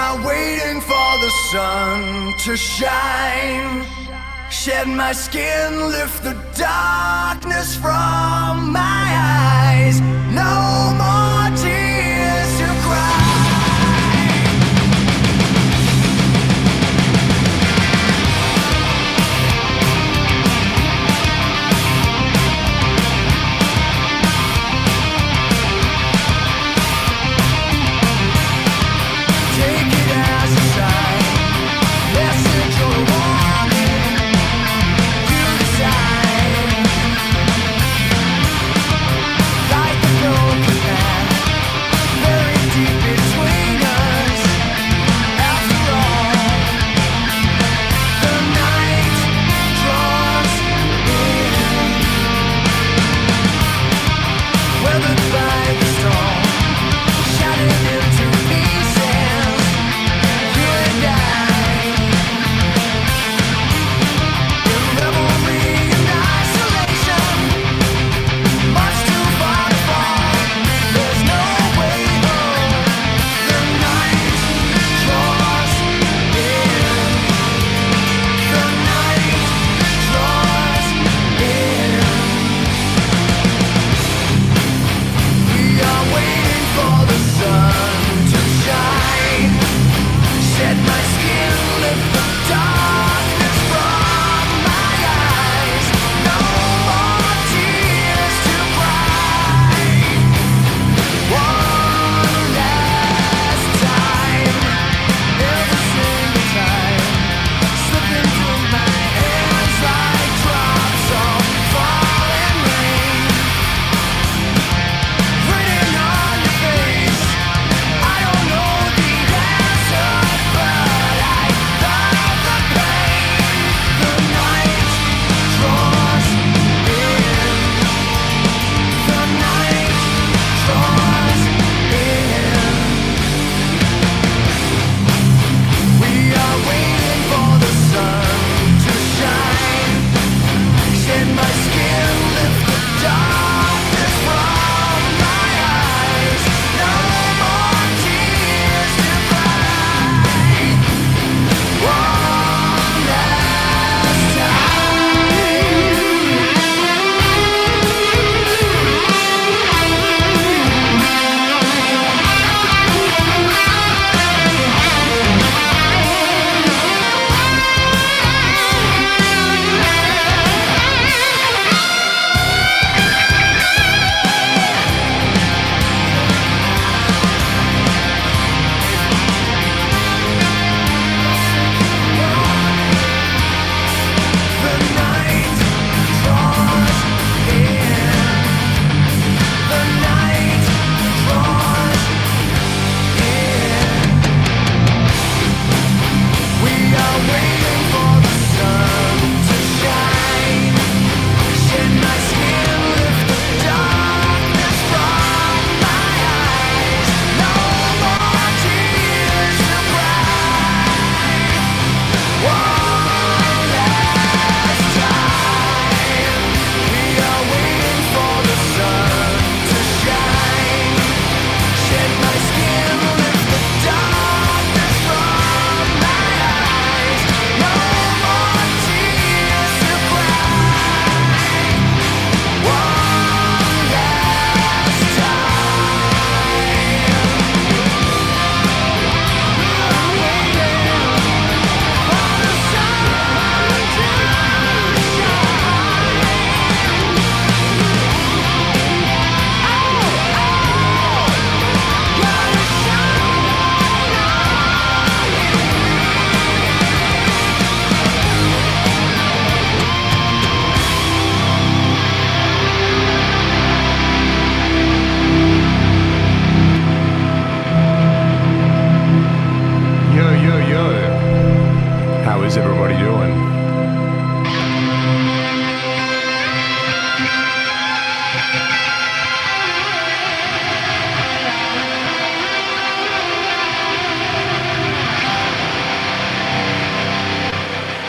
are waiting for the sun to shine. Shed my skin, lift the darkness from my eyes. No more tears to cry.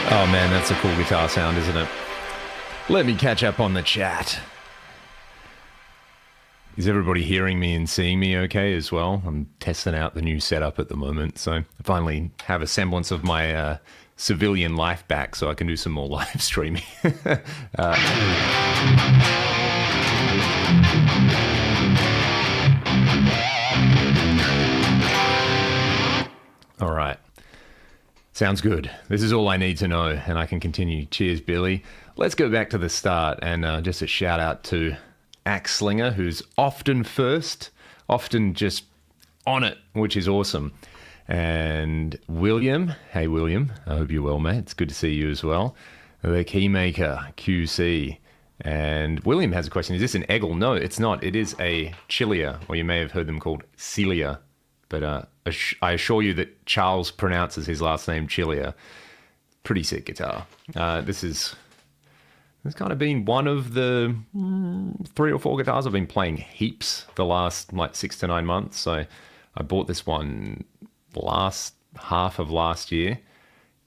Oh man, that's a cool guitar sound, isn't it? Let me catch up on the chat. Is everybody hearing me and seeing me okay as well? I'm testing out the new setup at the moment, so I finally have a semblance of my civilian life back, so I can do some more live streaming. All right. Sounds good. This is all I need to know, and I can continue. Cheers, Billy. Let's go back to the start, and just a shout out to Axlinger, who's often first, often just on it, which is awesome. And William, hey William, I hope you're well, mate. It's good to see you as well. The Keymaker QC. And William has a question. Is this an Eggle? No, it's not. It is a Chilia, or you may have heard them called Celia. But I assure you that Charles pronounces his last name Chilia. Pretty sick guitar. This kind of been one of the 3 or 4 guitars I've been playing heaps the last 6 to 9 months. So I bought this one last half of last year.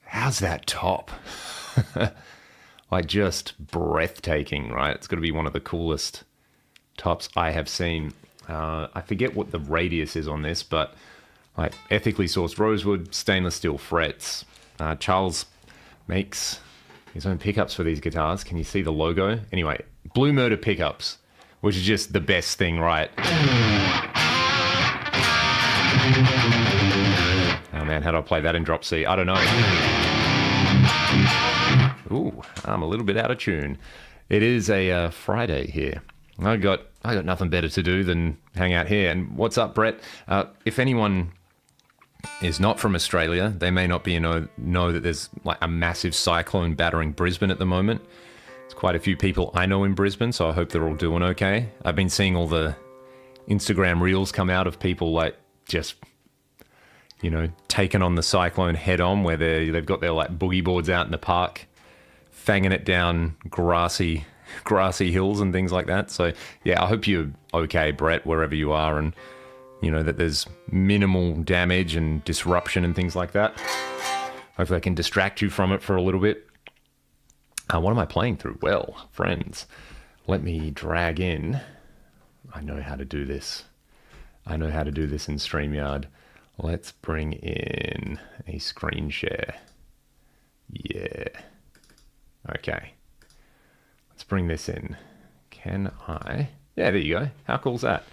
How's that top? Just breathtaking, right? It's got to be one of the coolest tops I have seen. I forget what the radius is on this, but ethically sourced rosewood, stainless steel frets. Charles makes his own pickups for these guitars. Can you see the logo? Anyway, Blue Murder pickups, which is just the best thing, right? Oh man, how do I play that in drop C? I don't know. Ooh, I'm a little bit out of tune. It is a Friday here. I got nothing better to do than hang out here. And what's up, Brett? If anyone is not from Australia, they may not know that there's a massive cyclone battering Brisbane at the moment. There's quite a few people I know in Brisbane, so I hope they're all doing okay. I've been seeing all the Instagram reels come out of people just taking on the cyclone head on, where they've got their boogie boards out in the park, fanging it down grassy hills and things like that. So yeah, I hope you're okay, Brett, wherever you are, and that there's minimal damage and disruption and things like that. Hopefully I can distract you from it for a little bit. What am I playing through? Well, friends, let me drag in. I know how to do this. in StreamYard. Let's bring in a screen share. Yeah. Okay. Let's bring this in. Can I? Yeah, there you go. How cool is that?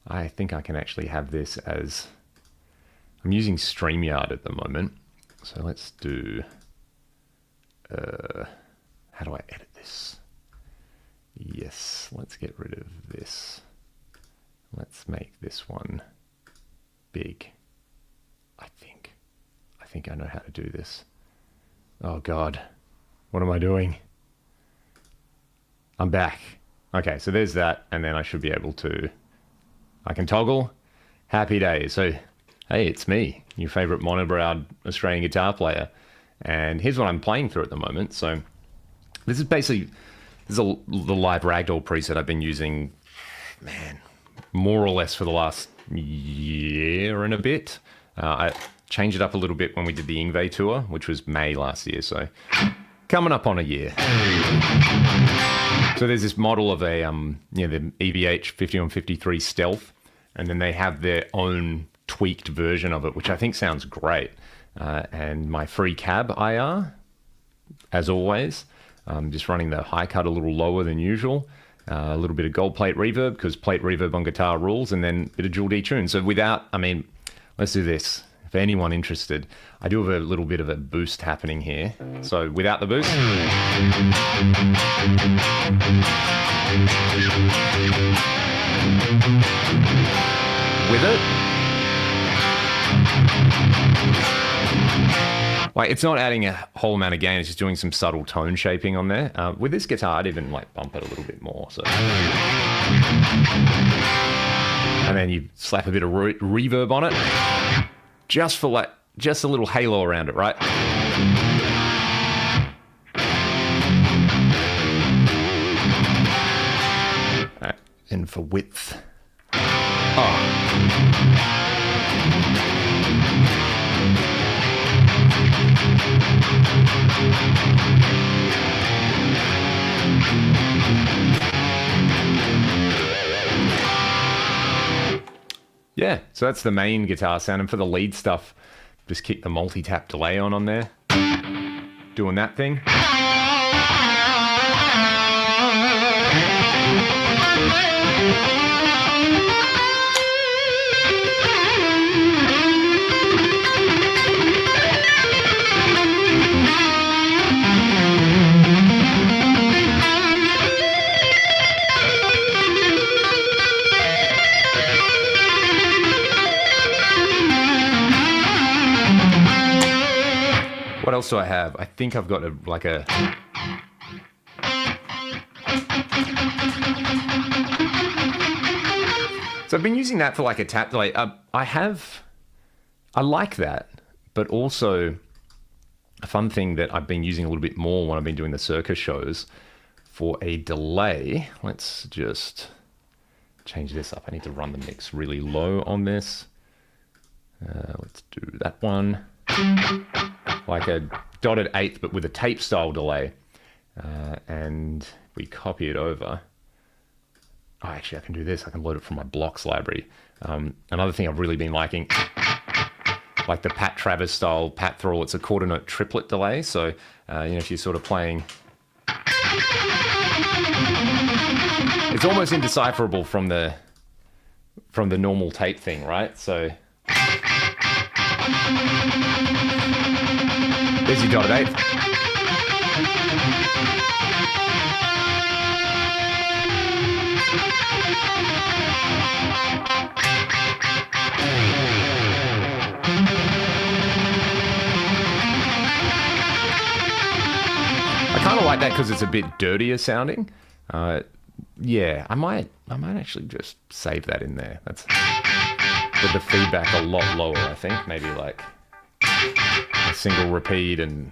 I think I can actually have this as... I'm using StreamYard at the moment. So let's do... how do I edit this? Yes, let's get rid of this. Let's make this one big. I think I know how to do this. Oh God, what am I doing? I'm back. Okay, so there's that, and then I should be able to... I can toggle. Happy days. So, hey, it's me, your favorite monobrowed Australian guitar player. And here's what I'm playing through at the moment. So this is the live ragdoll preset I've been using, man, more or less for the last year and a bit. I changed it up a little bit when we did the Ingve tour, which was May last year. So coming up on a year. So there's this model of the EVH 5153 Stealth, and then they have their own tweaked version of it, which I think sounds great. And my free cab IR, as always, just running the high cut a little lower than usual, a little bit of gold plate reverb, because plate reverb on guitar rules, and then a bit of dual detune. So let's do this. For anyone interested, I do have a little bit of a boost happening here. So without the boost. With it. It's not adding a whole amount of gain, it's just doing some subtle tone shaping on there. With this guitar, I'd even bump it a little bit more. So. And then you slap a bit of reverb on it. Just for just a little halo around it, right? And for width. Yeah, so that's the main guitar sound. And for the lead stuff, just kick the multi-tap delay on there. Doing that thing. What else do I have? I think I've got like a... So I've been using that for like a tap delay. I like that, but also a fun thing that I've been using a little bit more when I've been doing the circus shows for a delay. Let's just change this up. I need to run the mix really low on this. Let's do that one. Like a dotted eighth, but with a tape style delay. And we copy it over. Oh, actually, I can do this. I can load it from my blocks library. Another thing I've really been liking, like the Pat Travers style Pat Thrall, it's a quarter note triplet delay. So, if you're sort of playing, it's almost indecipherable from the normal tape thing, right? So, there's your dotted eighth. I kind of like that because it's a bit dirtier sounding. Yeah, I might actually just save that in there. That's with the feedback a lot lower, I think. Maybe like a single repeat and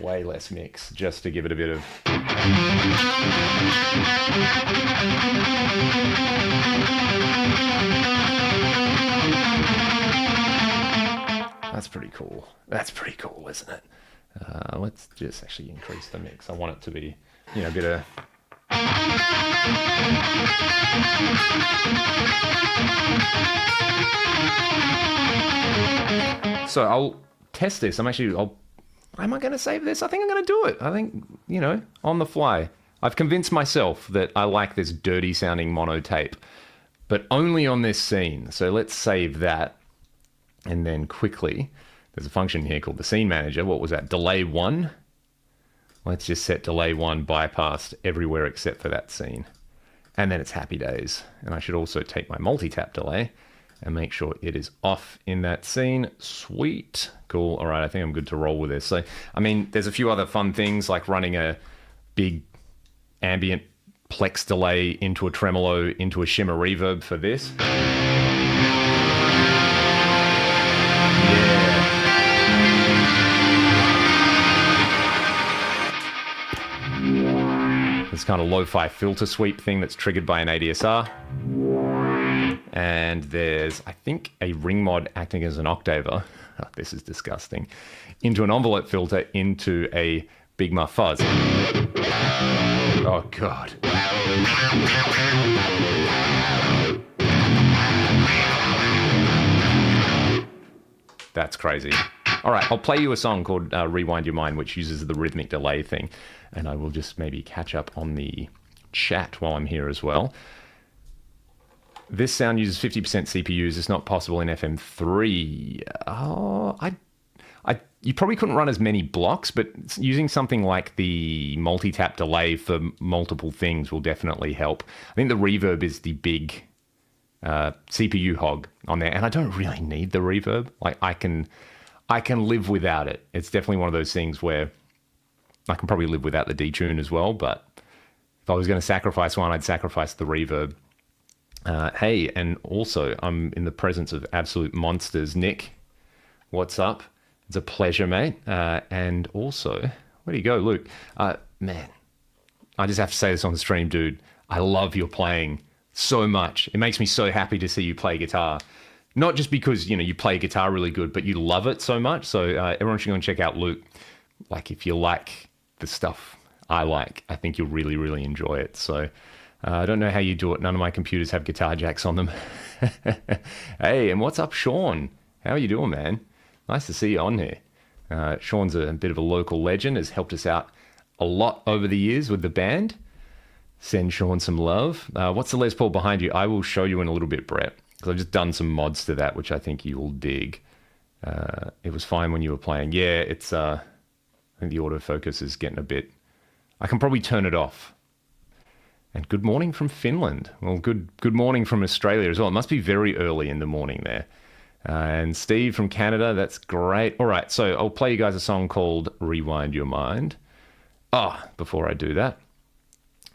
way less mix, just to give it a bit of... That's pretty cool. That's pretty cool, isn't it? Let's just actually increase the mix. I want it to be, a bit of... So I'll test this. Am I going to save this? I think I'm going to do it. I think, on the fly. I've convinced myself that I like this dirty sounding mono tape, but only on this scene. So let's save that. And then quickly, there's a function here called the scene manager. What was that? Delay 1. Let's just set delay 1 bypassed everywhere except for that scene. And then it's happy days. And I should also take my multi-tap delay and make sure it is off in that scene. Sweet. Cool. All right, I think I'm good to roll with this. So, there's a few other fun things like running a big ambient plex delay into a tremolo, into a shimmer reverb for this. This kind of lo-fi filter sweep thing that's triggered by an ADSR. And there's, I think, a ring mod acting as an octaver. Oh, this is disgusting. Into an envelope filter into a Big Muff fuzz. Oh, God. That's crazy. All right, I'll play you a song called Rewind Your Mind, which uses the rhythmic delay thing. And I will just maybe catch up on the chat while I'm here as well. This sound uses 50% CPUs. It's not possible in FM3. Oh, you probably couldn't run as many blocks, but using something like the multi-tap delay for multiple things will definitely help. I think the reverb is the big CPU hog on there, and I don't really need the reverb. Like I can live without it. It's definitely one of those things where I can probably live without the detune as well, but if I was going to sacrifice one, I'd sacrifice the reverb. Hey, and also I'm in the presence of absolute monsters. Nick, what's up? It's a pleasure, mate. And also, where do you go, Luke? Man, I just have to say this on the stream, dude. I love your playing so much. It makes me so happy to see you play guitar. Not just because, you play guitar really good, but you love it so much. So everyone should go and check out Luke. Like, if you like the stuff I like, I think you'll really, really enjoy it. So I don't know how you do it. None of my computers have guitar jacks on them. Hey, and what's up, Sean? How are you doing, man? Nice to see you on here. Sean's a bit of a local legend, has helped us out a lot over the years with the band. Send Sean some love. What's the Les Paul behind you? I will show you in a little bit, Brett, because I've just done some mods to that, which I think you will dig. It was fine when you were playing. Yeah, it's... I think the autofocus is getting a bit... I can probably turn it off. And good morning from Finland. Well, good morning from Australia as well. It must be very early in the morning there. And Steve from Canada, that's great. All right, so I'll play you guys a song called Rewind Your Mind. Before I do that,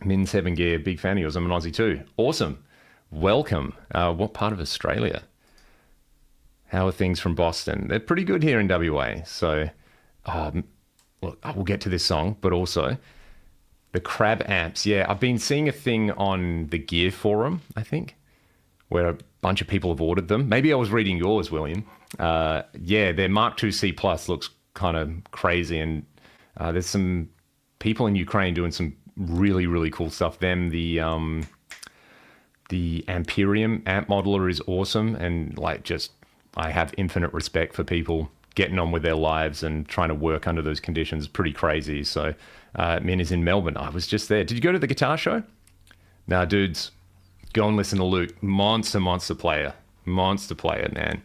Min Seven Gear, big fan of yours. I'm an Aussie too. Awesome. Welcome. What part of Australia? How are things from Boston? They're pretty good here in WA. So, look, I will get to this song, but also... the crab amps, yeah. I've been seeing a thing on the Gear Forum, I think, where a bunch of people have ordered them. Maybe I was reading yours, William. Yeah, their Mark II C Plus looks kind of crazy, and there's some people in Ukraine doing some really, really cool stuff. The Amperium amp modeler is awesome, and I have infinite respect for people getting on with their lives and trying to work under those conditions. Pretty crazy. So Min is in Melbourne. I was just there. Did you go to the guitar show? Nah, dudes, go and listen to Luke. Monster player. Monster player, man.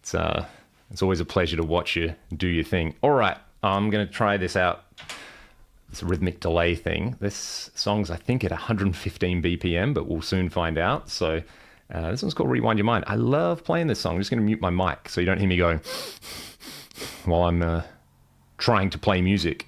It's always a pleasure to watch you do your thing. All right, I'm going to try this out. This rhythmic delay thing. This song's, I think, at 115 BPM, but we'll soon find out. So this one's called Rewind Your Mind. I love playing this song. I'm just going to mute my mic so you don't hear me going while I'm trying to play music.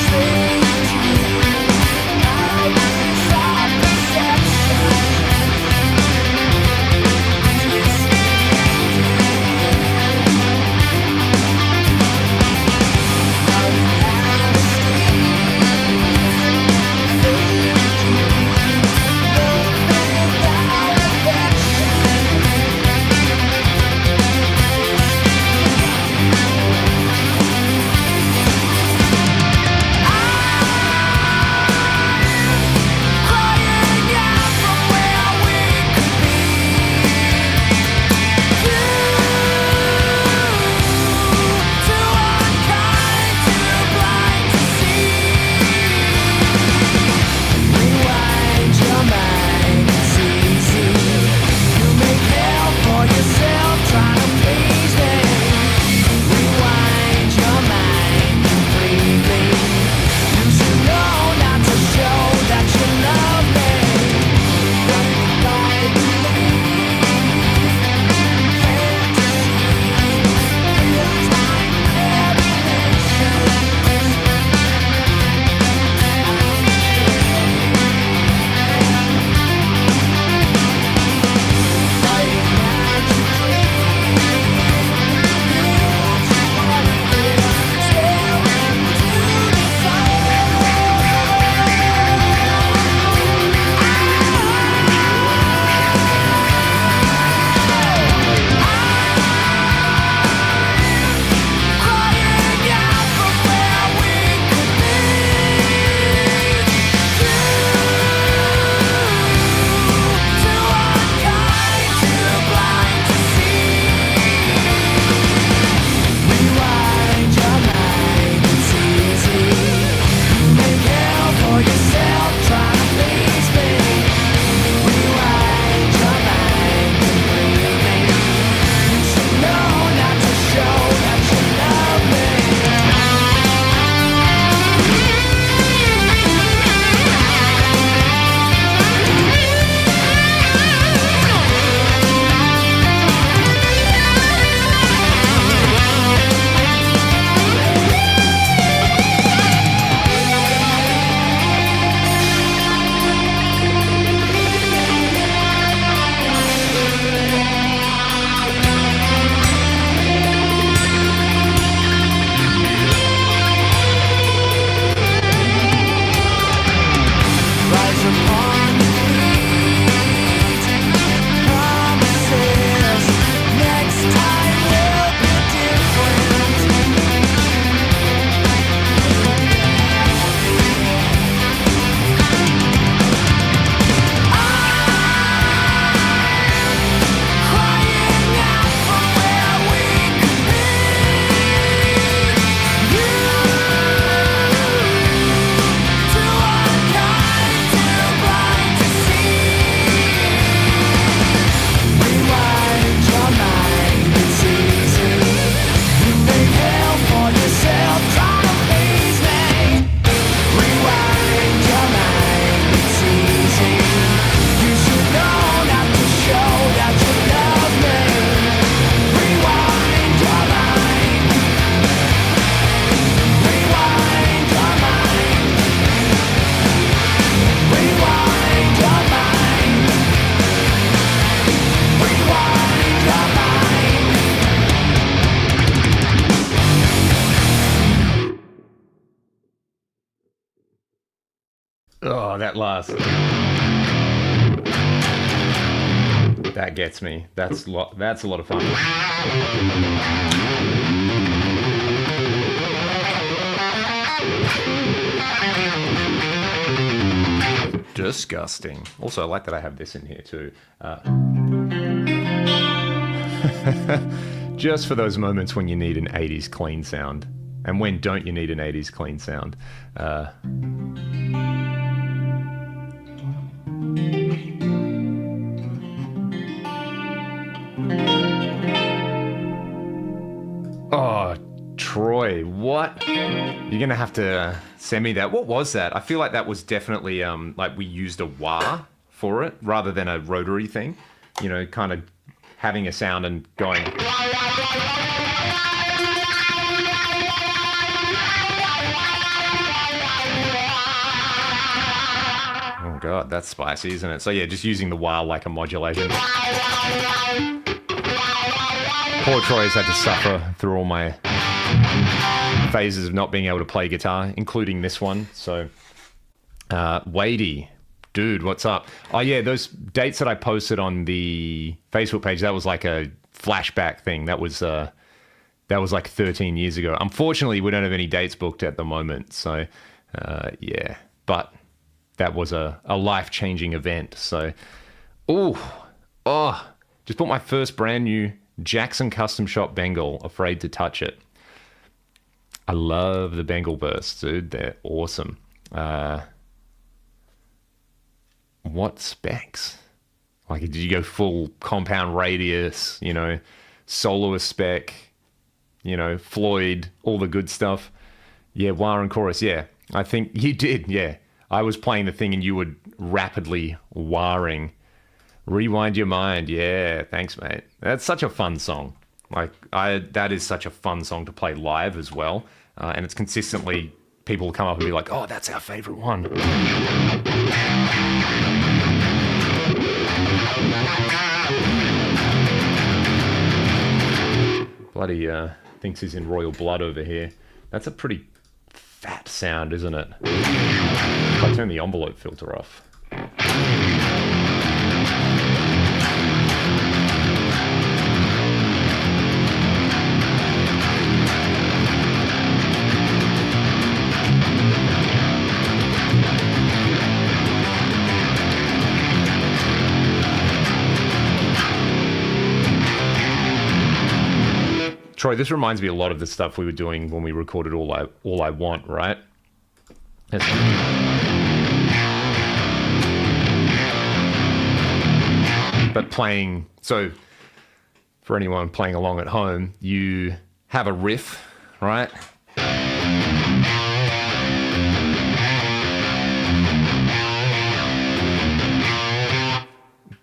Stay true. Oh, that last. That gets me. That's a lot of fun. Disgusting. Also, I like that I have this in here too. Just for those moments when you need an 80s clean sound. And when don't you need an 80s clean sound? Oh, Troy, what? You're gonna have to send me that. What was that? I feel like that was definitely like we used a wah for it rather than a rotary thing. You know, kind of having a sound and going. Oh god, that's spicy, isn't it? So yeah, just using the wah like a modulation. Poor Troy's had to suffer through all my phases of not being able to play guitar, including this one. So, Wadey, dude, what's up? Oh yeah, those dates that I posted on the Facebook page, that was like a flashback thing. That was like 13 years ago. Unfortunately, we don't have any dates booked at the moment. So, yeah, but that was a life-changing event. So, just bought my first brand new Jackson Custom Shop Bengal, afraid to touch it. I love the Bengal bursts, dude. They're awesome. What specs? Like, did you go full compound radius, you know, soloist spec, you know, Floyd, all the good stuff? Yeah, wah and chorus, yeah. I think you did, yeah. I was playing the thing and you were rapidly wahing. Rewind Your Mind, yeah, thanks, mate. That's such a fun song. That is such a fun song to play live as well. And it's consistently, people will come up and be like, oh, that's our favorite one. Bloody thinks he's in royal blood over here. That's a pretty fat sound, isn't it? If I turn the envelope filter off. Troy, this reminds me a lot of the stuff we were doing when we recorded All I Want, right? But playing, so for anyone playing along at home, you have a riff, right?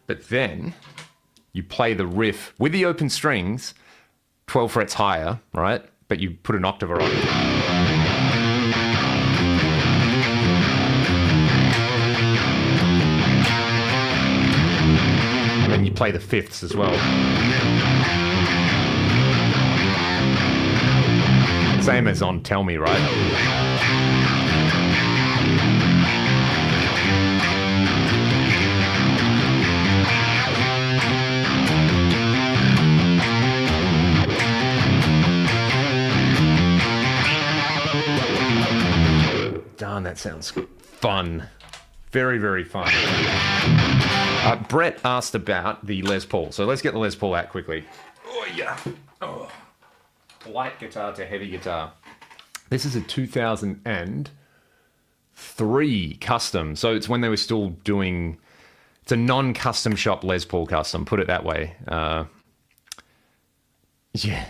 But then you play the riff with the open strings 12 frets higher, right? But you put an octave on it. And then you play the fifths as well. Same as on Tell Me, right? Darn, that sounds fun. Very, very fun. Brett asked about the Les Paul. So let's get the Les Paul out quickly. Oh, yeah. Oh. Light guitar to heavy guitar. This is a 2003 custom. So it's when they were still doing... It's a non-custom shop Les Paul custom, put it that way. Yeah.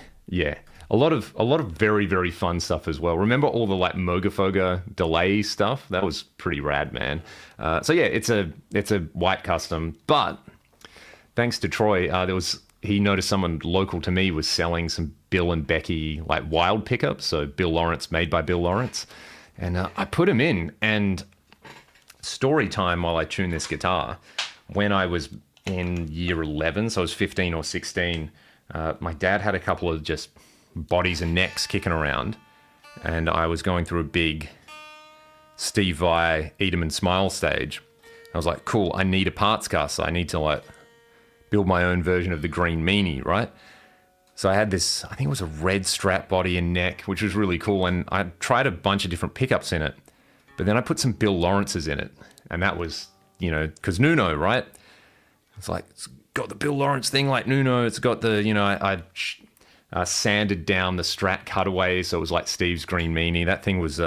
A lot of very, very fun stuff as well. Remember all the like Mogafoga delay stuff? That was pretty rad, man. So yeah, it's a white custom, but thanks to Troy, he noticed someone local to me was selling some Bill and Becky like wild pickups. So Bill Lawrence, made by Bill Lawrence, and I put him in. And story time while I tuned this guitar, when I was in year 11, so I was 15 or 16. My dad had a couple of just bodies and necks kicking around, and I was going through a big Steve Vai Eat 'em and Smile stage. I was like, cool, I need a parts cast. So I need to like build my own version of the green meanie, right? So I had this, I think it was a red strap body and neck, which was really cool. And I tried a bunch of different pickups in it. But then I put some Bill Lawrence's in it. And that was, you know, because Nuno, right? It's like, it's got the Bill Lawrence thing like Nuno. It's got the, you know, I sanded down the Strat cutaway. So it was like Steve's green meanie. That thing was,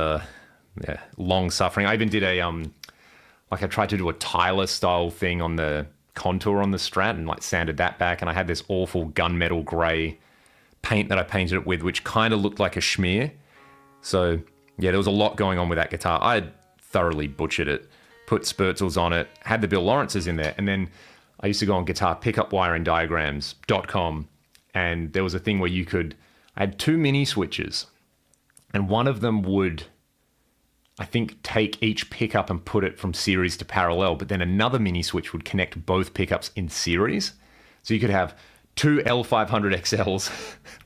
long suffering. I even did I tried to do a Tyler style thing on the contour on the Strat and like sanded that back. And I had this awful gunmetal gray paint that I painted it with, which kind of looked like a schmear. So yeah, there was a lot going on with that guitar. I thoroughly butchered it, put Spurtzels on it, had the Bill Lawrence's in there. And then I used to go on guitarpickupwiringdiagrams.com, and there was a thing where I had 2 mini switches, and one of them would, I think, take each pickup and put it from series to parallel, but then another mini switch would connect both pickups in series. So you could have 2 L500XLs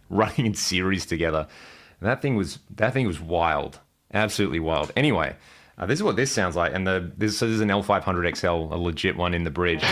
running in series together. And that thing was wild, absolutely wild. Anyway, this is what this sounds like, and this is an L500XL, a legit one in the bridge.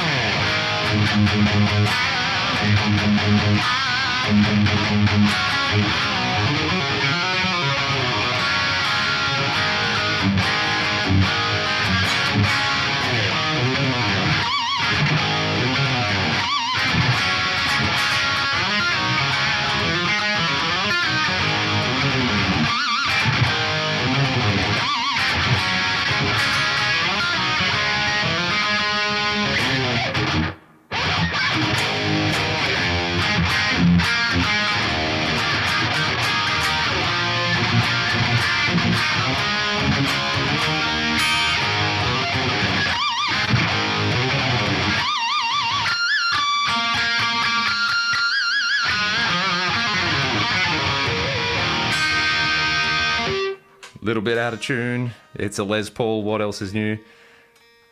Little bit out of tune. It's a Les Paul. What else is new?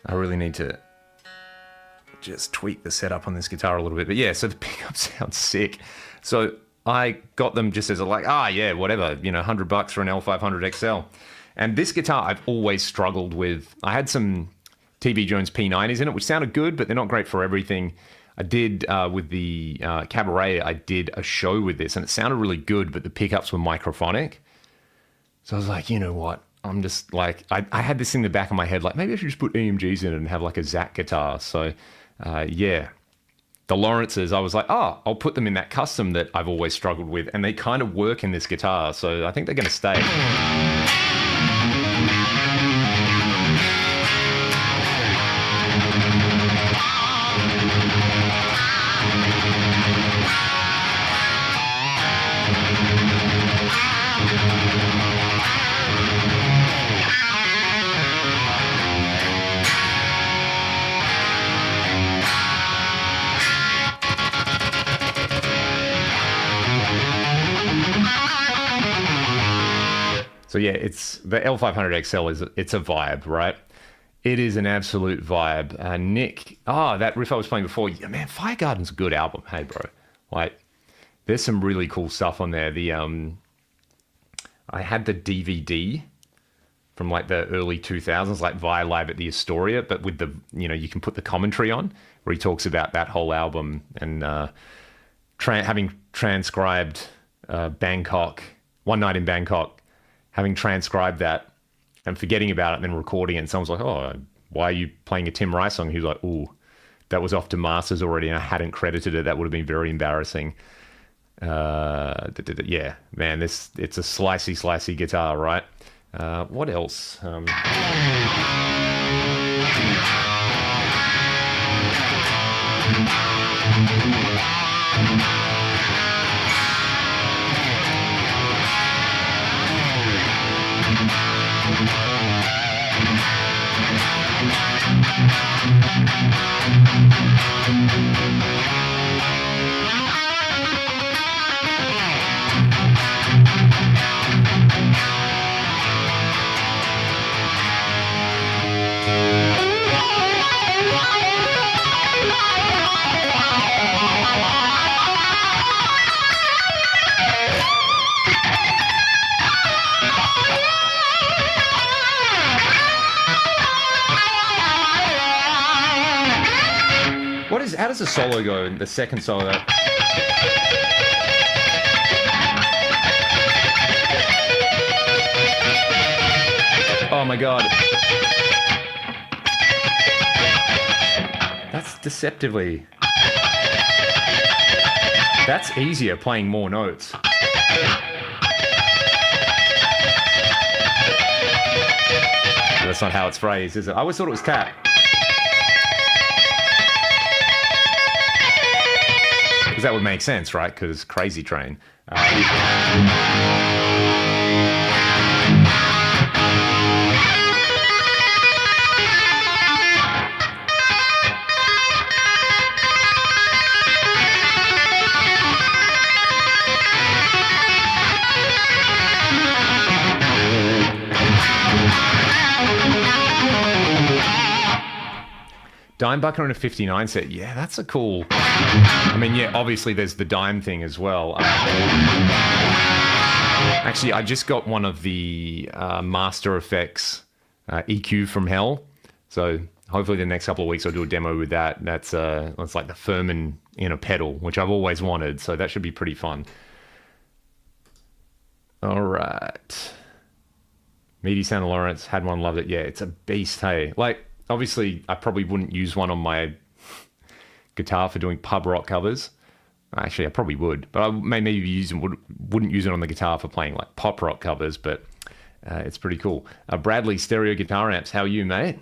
I really need to just tweak the setup on this guitar a little bit. But yeah, so the pickup sounds sick. So I got them just as whatever, you know, $100 for an L500XL. And this guitar I've always struggled with. I had some TV Jones P90s in it, which sounded good, but they're not great for everything. I did, with the Cabaret, I did a show with this, and it sounded really good, but the pickups were microphonic. So I was like, you know what? I'm just like, I had this in the back of my head, like maybe I should just put EMGs in it and have like a Zach guitar. So yeah, the Lawrences, I was like, I'll put them in that custom that I've always struggled with. And they kind of work in this guitar. So I think they're going to stay. So yeah, it's the L500XL it's a vibe, right? It is an absolute vibe. Nick, that riff I was playing before, yeah, man, Fire Garden's a good album. Hey, bro, like, there's some really cool stuff on there. I had the DVD from like the early 2000s, like Via Live at the Astoria, but with the, you know, you can put the commentary on where he talks about that whole album and having transcribed Bangkok, One Night in Bangkok, having transcribed that and forgetting about it and then recording it. And someone's like, why are you playing a Tim Rice song? He was like, that was off to masters already and I hadn't credited it. That would have been very embarrassing. Yeah, man, it's a slicey guitar, right? What else? does the solo go? The second solo. Oh my god. That's deceptively... That's easier playing more notes. That's not how it's phrased, is it? I always thought it was tap. Because that would make sense, right? Because Crazy Train. Dime bucket on a 59 set. Yeah, that's a cool... I mean, yeah, obviously there's the dime thing as well. Actually, I just got one of the Master Effects EQ from Hell. So hopefully the next couple of weeks I'll do a demo with that. That's like the Furman in a pedal, which I've always wanted. So that should be pretty fun. All right. Meaty St. Lawrence, had one, loved it. Yeah, it's a beast, hey. Like, obviously, I probably wouldn't use one on my guitar for doing pub rock covers. Actually, I probably would, but I maybe wouldn't use it on the guitar for playing like pop rock covers. But it's pretty cool. Bradley, Stereo Guitar Amps, how are you, mate?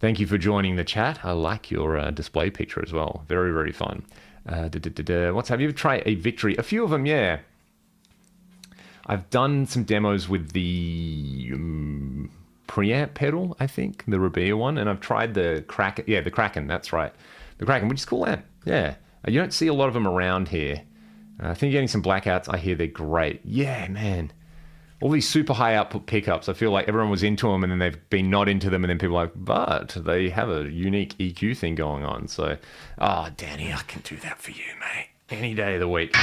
Thank you for joining the chat. I like your display picture as well. Very, very fun. What's have you ever tried a Victory? A few of them, yeah. I've done some demos with the preamp pedal, I think, the Rabea one, and I've tried the Kraken. Yeah, the Kraken, that's right. The Kraken, which is cool amp. Yeah. You don't see a lot of them around here. I think you're getting some blackouts. I hear they're great. Yeah, man. All these super high output pickups, I feel like everyone was into them and then they've been not into them, and then people are like, but they have a unique EQ thing going on. So, Danny, I can do that for you, mate. Any day of the week.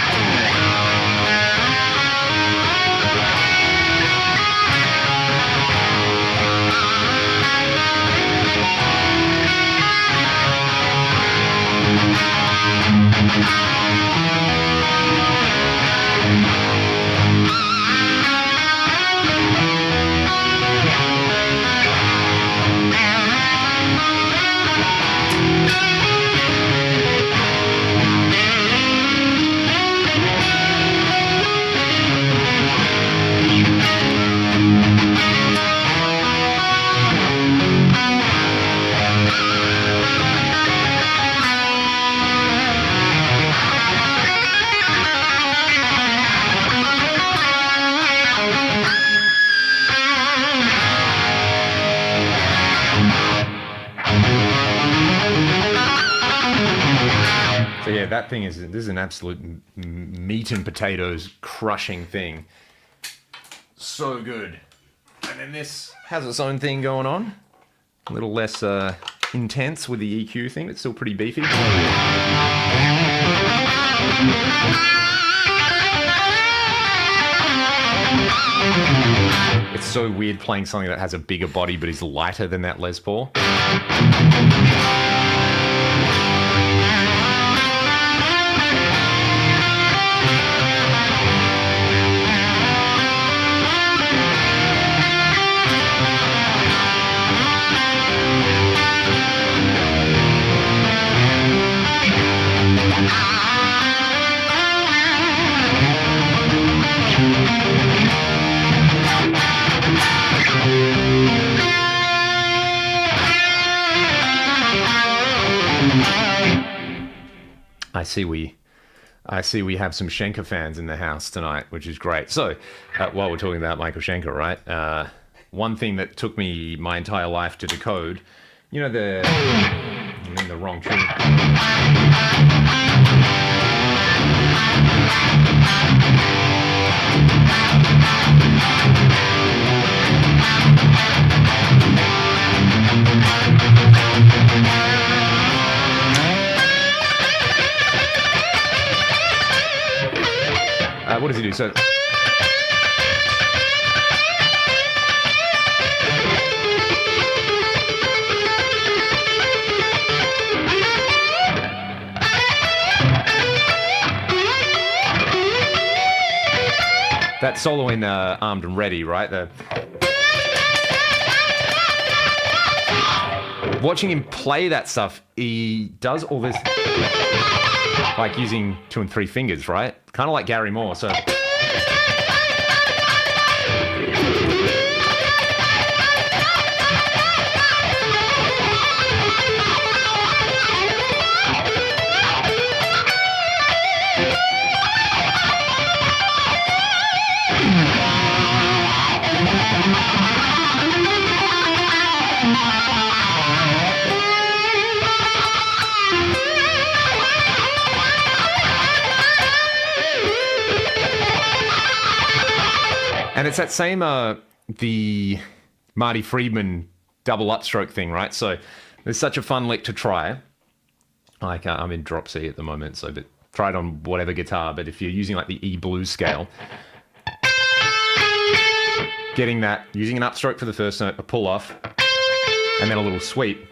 Yeah, that thing this is an absolute meat and potatoes crushing thing. So good. And then this has its own thing going on. A little less intense with the EQ thing. It's still pretty beefy. It's so weird playing something that has a bigger body but is lighter than that Les Paul. I see we have some Shanker fans in the house tonight, which is great. So, while we're talking about Michael Shanker, right? One thing that took me my entire life to decode, you know, I'm in the wrong tune. What does he do? So, that solo in Armed and Ready, right? Watching him play that stuff, he does all this like using 2 and 3 fingers, right? Kind of like Gary Moore. So and it's that same, the Marty Friedman double upstroke thing, right? So there's such a fun lick to try. Like I'm in drop C at the moment, so but try it on whatever guitar. But if you're using like the E blues scale, getting that, using an upstroke for the first note, a pull off, and then a little sweep.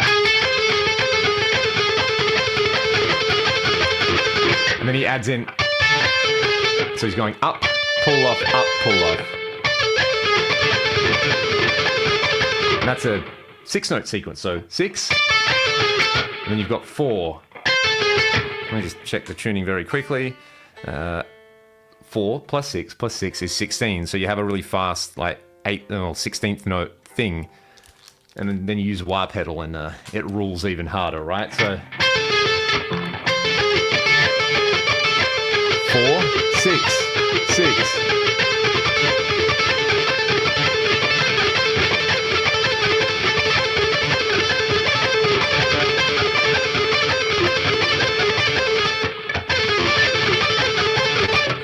And then he adds in, so he's going up, pull off, up, pull off. And that's a 6-note sequence. So 6, and then you've got 4. Let me just check the tuning very quickly. 4 plus 6 plus 6 is 16. So you have a really fast, like 16th note thing. And then you use a wah pedal and it rules even harder, right? So 4, 6, 6.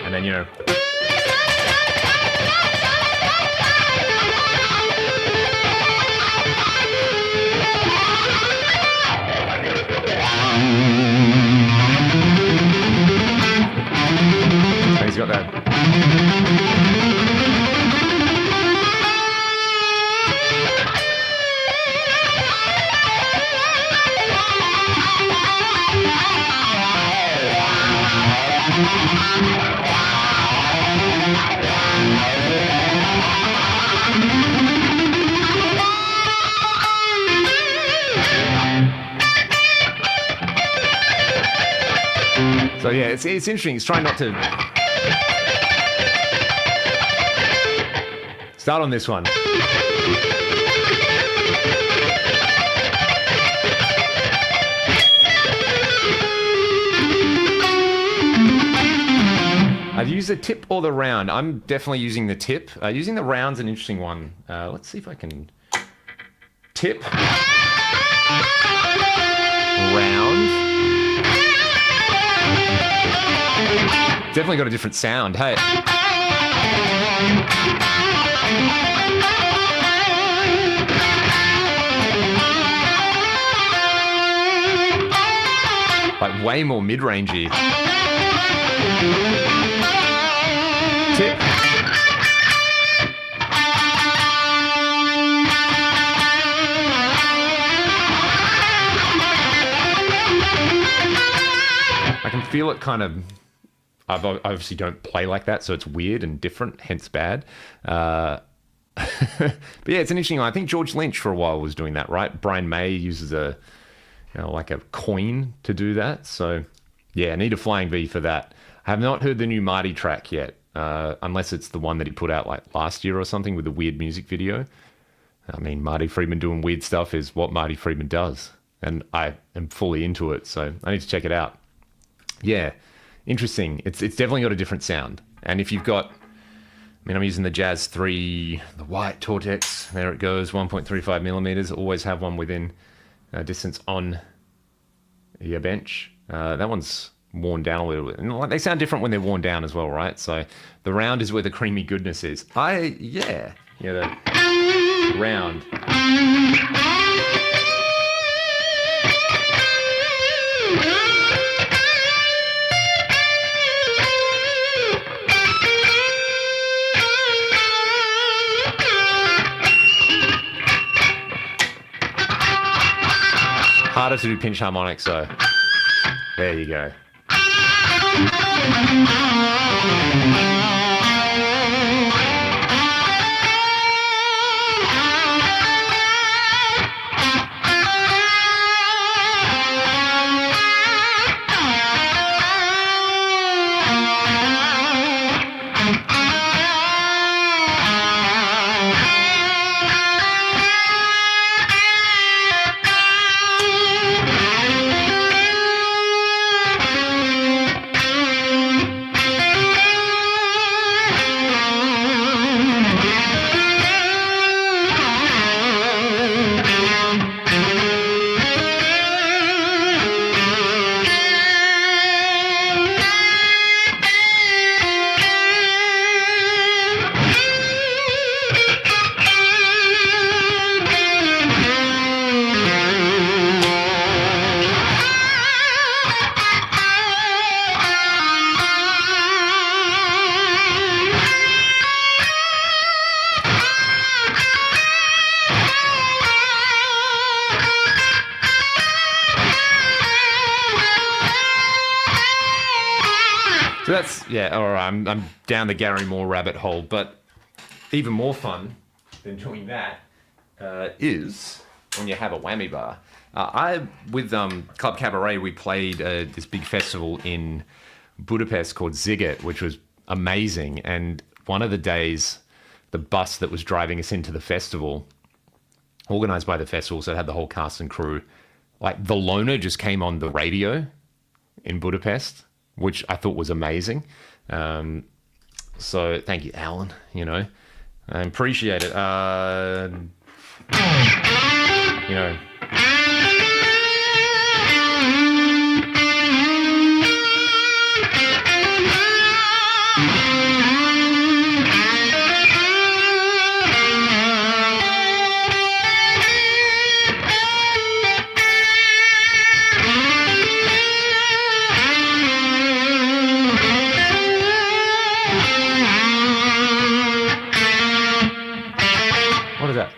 And then, you know. And he's got that. So yeah, it's interesting. It's trying not to start on this one. I've used the tip or the round. I'm definitely using the tip. Using the round's an interesting one. Let's see if I can tip, round. Definitely got a different sound. Hey. Like way more mid-rangey. Tip. I can feel it kind of. I obviously don't play like that, so it's weird and different, hence bad. But yeah, it's an interesting one. I think George Lynch for a while was doing that, right? Brian May uses like a coin to do that. So yeah, I need a flying V for that. I have not heard the new Marty track yet, unless it's the one that he put out like last year or something with a weird music video. I mean, Marty Friedman doing weird stuff is what Marty Friedman does, and I am fully into it, so I need to check it out. Yeah. Interesting. It's definitely got a different sound. And if you've got, I'm using the Jazz 3, the white Tortex. There it goes, 1.35 millimeters. Always have one within distance on your bench. That one's worn down a little bit. And they sound different when they're worn down as well, right? So the round is where the creamy goodness is. The round. Harder to do pinch harmonics, so there you go. So that's, yeah, all right, I'm down the Gary Moore rabbit hole, but even more fun than doing that is when you have a whammy bar. With Club Cabaret, we played this big festival in Budapest called Ziget, which was amazing. And one of the days, the bus that was driving us into the festival, organized by the festival, so it had the whole cast and crew, like the Loner just came on the radio in Budapest, which I thought was amazing. So thank you, Alan, you know, I appreciate it. You know, what is that?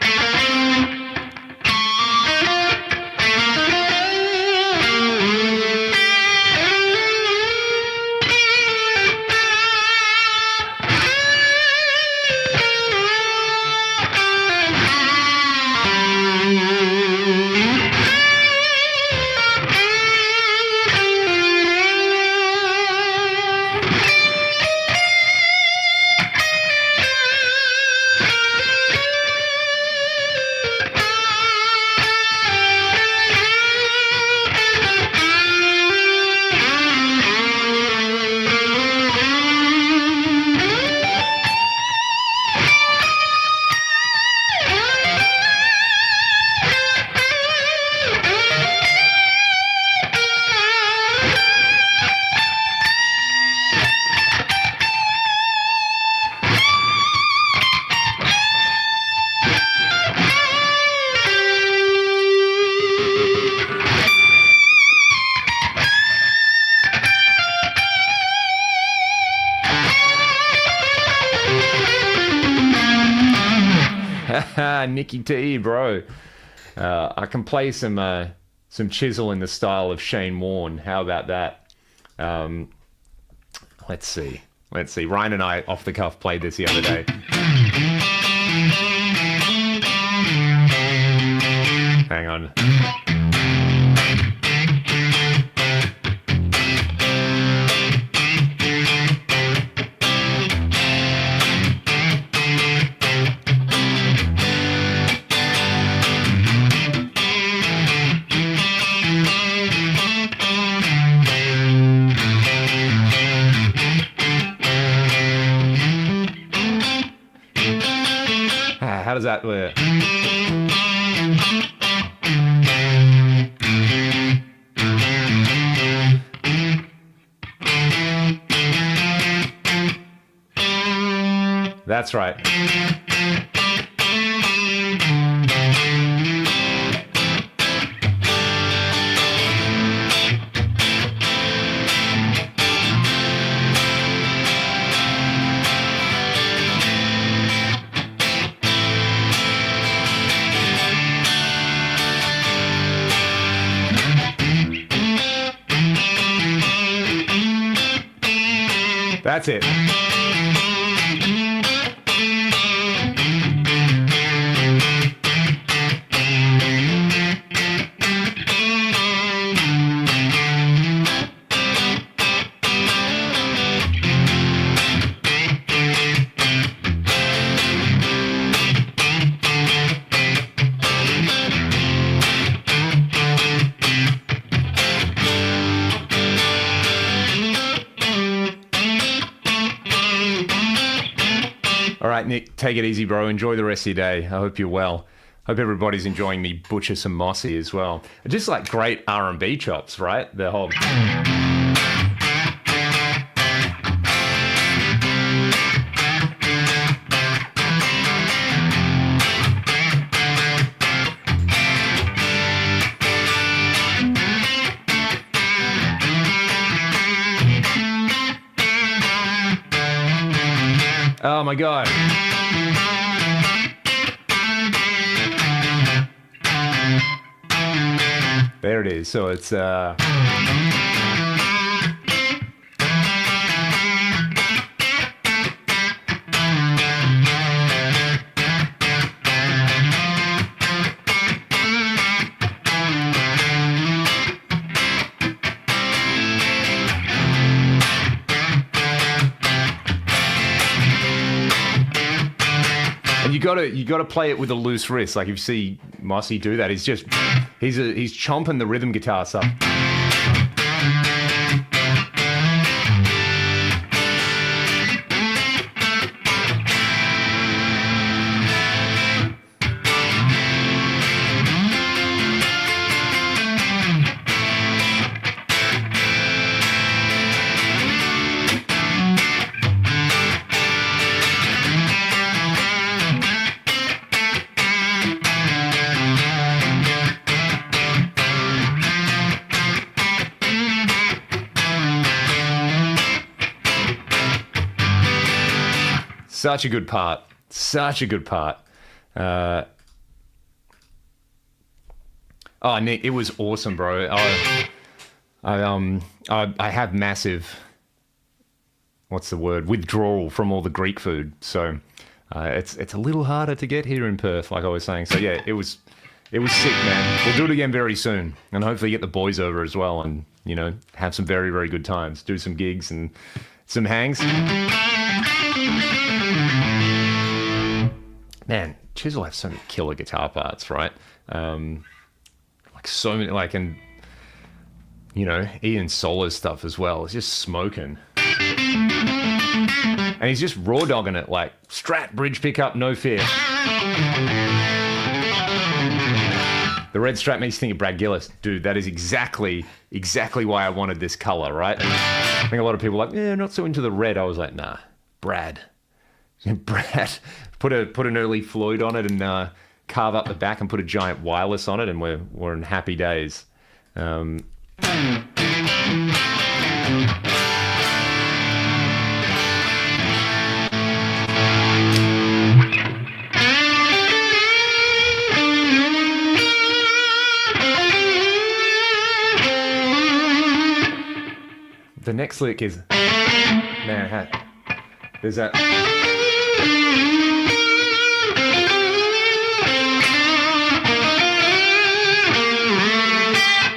Nicky T, bro. I can play some Chisel in the style of Shane Warne. How about that? Let's see. Ryan and I, off the cuff, played this the other day. Hang on. How does that work? That's right. That's it. All right, Nick, take it easy, bro. Enjoy the rest of your day. I hope you're well. Hope everybody's enjoying me butcher some Mossy as well. Just like great R&B chops, right? The whole... Oh my God. There it is. So it's you gotta play it with a loose wrist. Like if you see Mossy do that, he's chomping the rhythm guitar stuff. Such a good part. Such a good part. Nick, it was awesome, bro. I have massive, what's the word, withdrawal from all the Greek food. So it's a little harder to get here in Perth, like I was saying. So yeah, it was sick, man. We'll do it again very soon, and hopefully get the boys over as well, and have some very, very good times. Do some gigs and some hangs. Man, Chisel has so many killer guitar parts, right? Like so many, and Ian Solar's stuff as well. It's just smoking, and he's just raw dogging it, like Strat bridge pickup, no fear. The red Strat makes you think of Brad Gillis, dude. That is exactly why I wanted this color, right? And I think a lot of people are like, yeah, not so into the red. I was like, nah, Brad, put an early Floyd on it and carve up the back and put a giant wireless on it, and we're in happy days. The next lick is, man, there's that.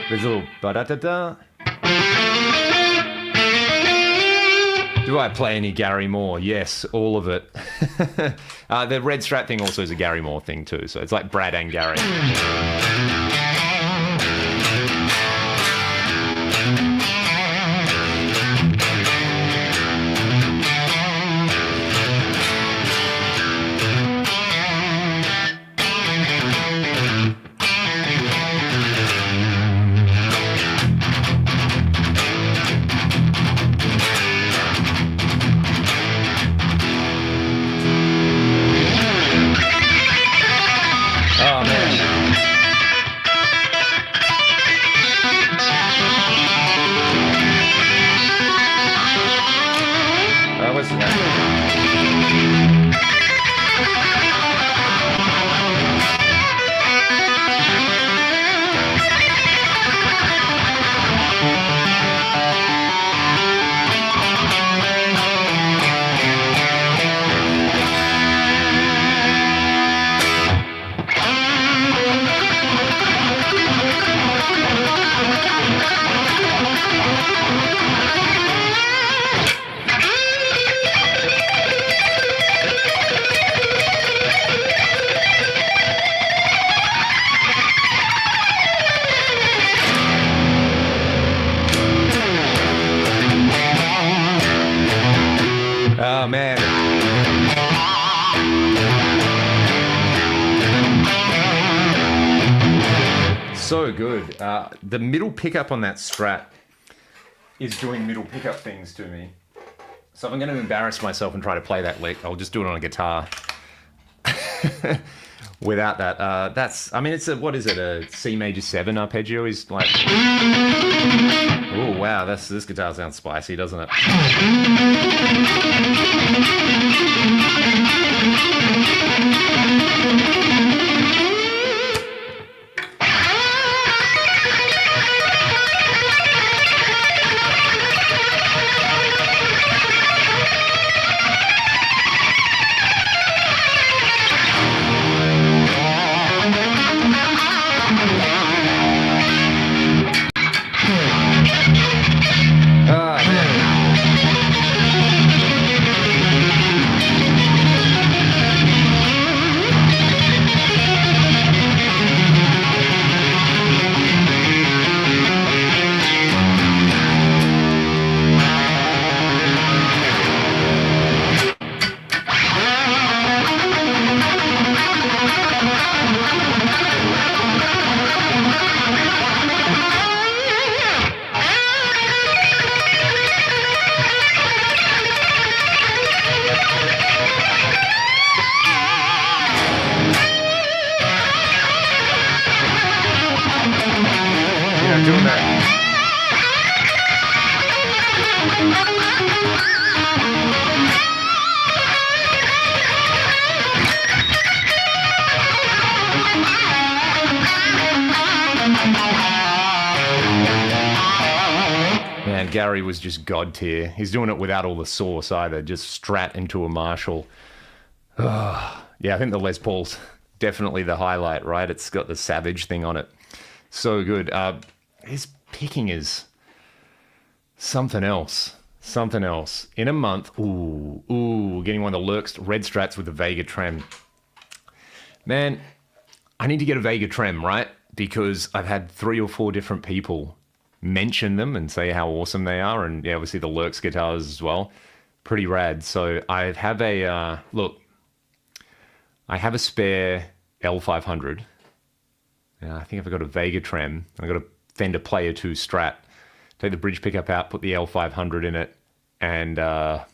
There's a little ba-da-da-da. Do I play any Gary Moore? Yes, all of it. The red Strat thing also is a Gary Moore thing too, so it's like Brad and Gary. Oh, man. So good. The middle pickup on that Strat is doing middle pickup things to me. So if I'm going to embarrass myself and try to play that lick, I'll just do it on a guitar. Without that, it's a C major 7 arpeggio is like, oh wow, this guitar sounds spicy, doesn't it? Man, Gary was just god tier. He's doing it without all the sauce either, just strat into a Marshall. Oh, yeah, I think the Les Paul's definitely the highlight, right? It's got the Savage thing on it. So good. His picking is something else. Something else. In a month, getting one of the Lurks red strats with the Vega Trem. Man, I need to get a Vega Trem, right? Because I've had 3 or 4 different people mention them and say how awesome they are, and yeah, obviously the Lurks guitars as well. Pretty rad. So I have a I have a spare L500. I think I've got a Vega Trem. I've got a Fender Player 2 Strat. Take the bridge pickup out, put the L500 in it, and the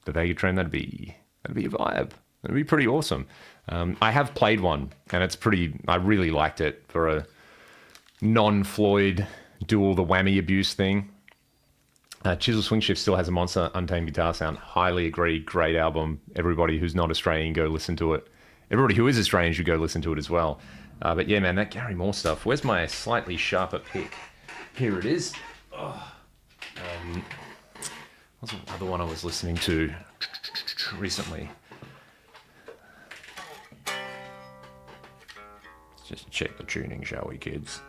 Vega Trem. That'd be a vibe. That'd be pretty awesome. I have played one, and it's pretty. I really liked it for a non-Floyd dual, the whammy abuse thing. Chisel Swing Shift still has a monster untamed guitar sound. Highly agree. Great album. Everybody who's not Australian, go listen to it. Everybody who is Australian should go listen to it as well. But yeah, man, that Gary Moore stuff. Where's my slightly sharper pick? Here it is. What's the other one I was listening to recently? Let's just check the tuning, shall we, kids?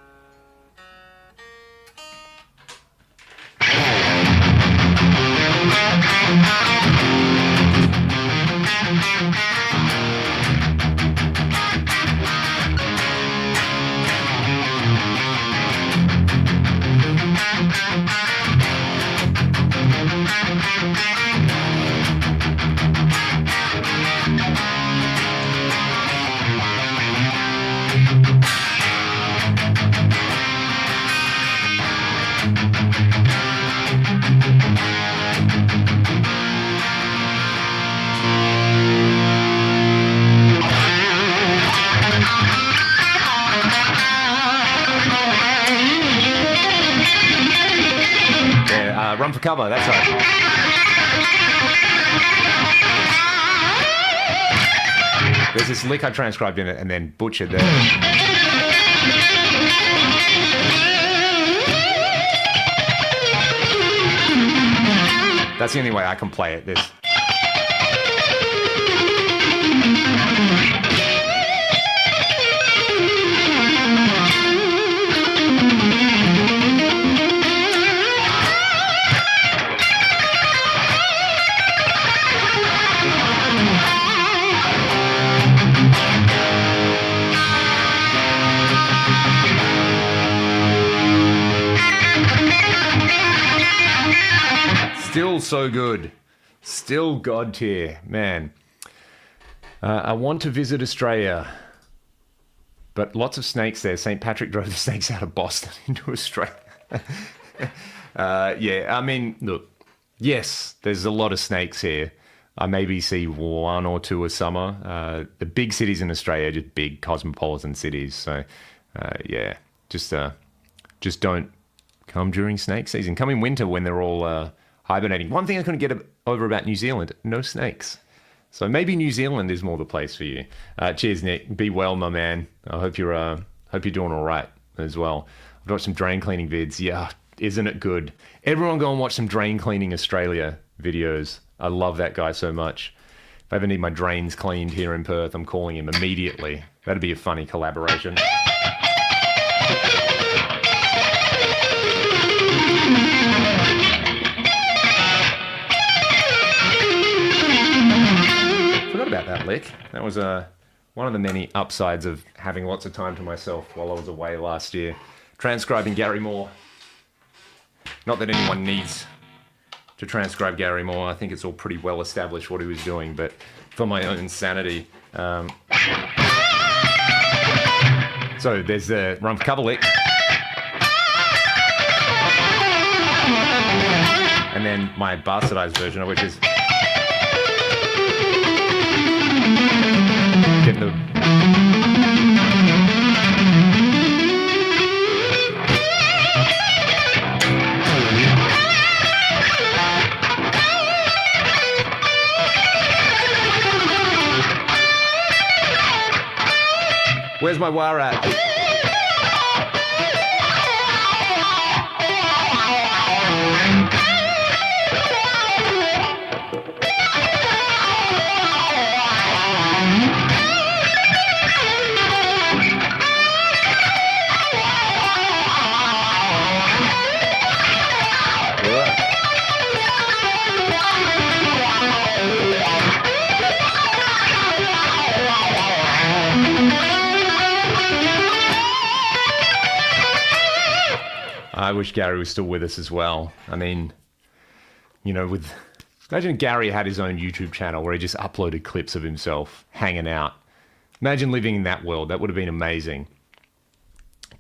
Run for cover, that's right. There's this lick I transcribed in it and then butchered there. That's the only way I can play it. This. Still so good. Still god tier. Man. I want to visit Australia. But lots of snakes there. St. Patrick drove the snakes out of Boston into Australia. Yeah, I mean, look. Yes, there's a lot of snakes here. I maybe see 1 or 2 a summer. The big cities in Australia are just big cosmopolitan cities. So, yeah, just don't come during snake season. Come in winter when they're all hibernating. One thing I couldn't get over about New Zealand, no snakes. So maybe New Zealand is more the place for you. Cheers, Nick. Be well, my man. I hope you're doing all right as well. I've watched some drain cleaning vids. Yeah, isn't it good? Everyone go and watch some Drain Cleaning Australia videos. I love that guy so much. If I ever need my drains cleaned here in Perth, I'm calling him immediately. That'd be a funny collaboration. About that lick. That was one of the many upsides of having lots of time to myself while I was away last year. Transcribing Gary Moore. Not that anyone needs to transcribe Gary Moore. I think it's all pretty well established what he was doing, but for my own sanity. So there's the run for cover lick. And then my bastardized version, which is get the Where's my wah at? I wish Gary was still with us as well. I mean, you know, imagine Gary had his own YouTube channel where he just uploaded clips of himself hanging out. Imagine living in that world. That would have been amazing.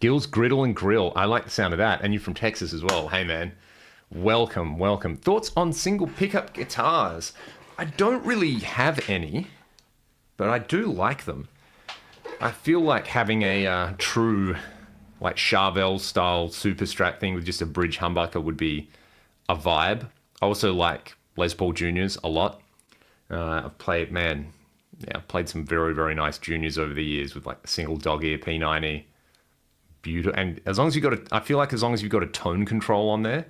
Gil's Griddle and Grill. I like the sound of that. And you're from Texas as well. Hey, man. Welcome, welcome. Thoughts on single pickup guitars? I don't really have any, but I do like them. I feel like having a true, like Charvel style super strat thing with just a bridge humbucker would be a vibe. I also like Les Paul Juniors a lot. I've played some very, very nice juniors over the years with like a single dog ear P90. Beautiful. And as long as I feel like as long as you've got a tone control on there,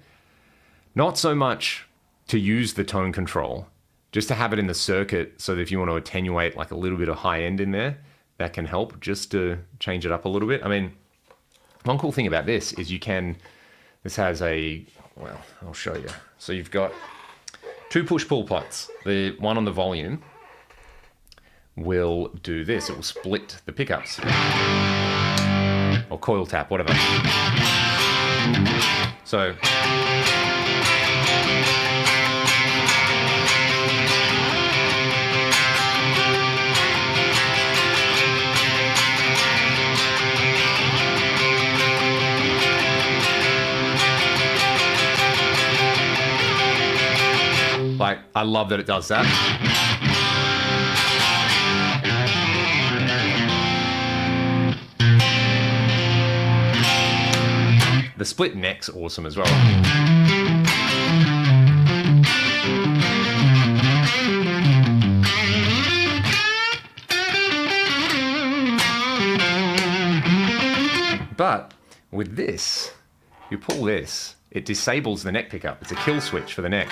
not so much to use the tone control, just to have it in the circuit so that if you want to attenuate like a little bit of high end in there, that can help just to change it up a little bit. I mean, one cool thing about this is this has I'll show you. So you've got two push-pull pots. The one on the volume will do this. It will split the pickups. Or coil tap, whatever. So like, I love that it does that. The split neck's awesome as well. But with this, you pull this, it disables the neck pickup. It's a kill switch for the neck.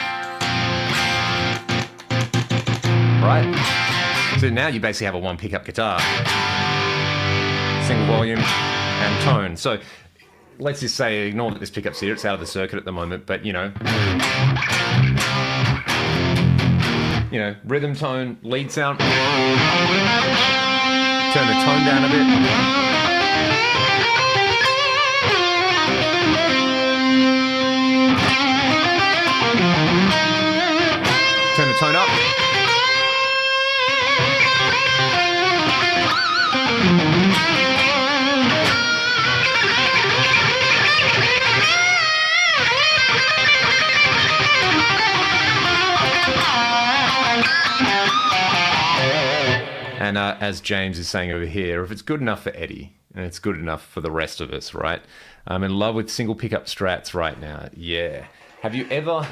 Right? So now you basically have a one pickup guitar. Single volume and tone. So let's just say, ignore that this pickup's here, it's out of the circuit at the moment, but you know, rhythm, tone, lead sound. Turn the tone down a bit. Turn the tone up. And as James is saying over here, if it's good enough for Eddie, and it's good enough for the rest of us, right? I'm in love with single pickup strats right now. Yeah. Have you ever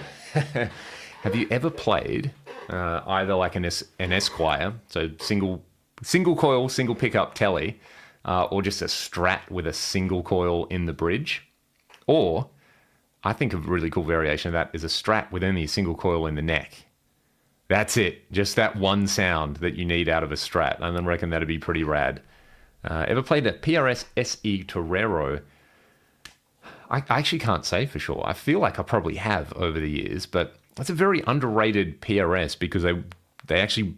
played either like an Esquire, so single coil, single pickup telly, or just a strat with a single coil in the bridge? Or I think a really cool variation of that is a strat with only a single coil in the neck. That's it. Just that one sound that you need out of a strat. And I reckon that'd be pretty rad. Ever played a PRS SE Torero? I actually can't say for sure. I feel like I probably have over the years, but it's a very underrated PRS because they actually,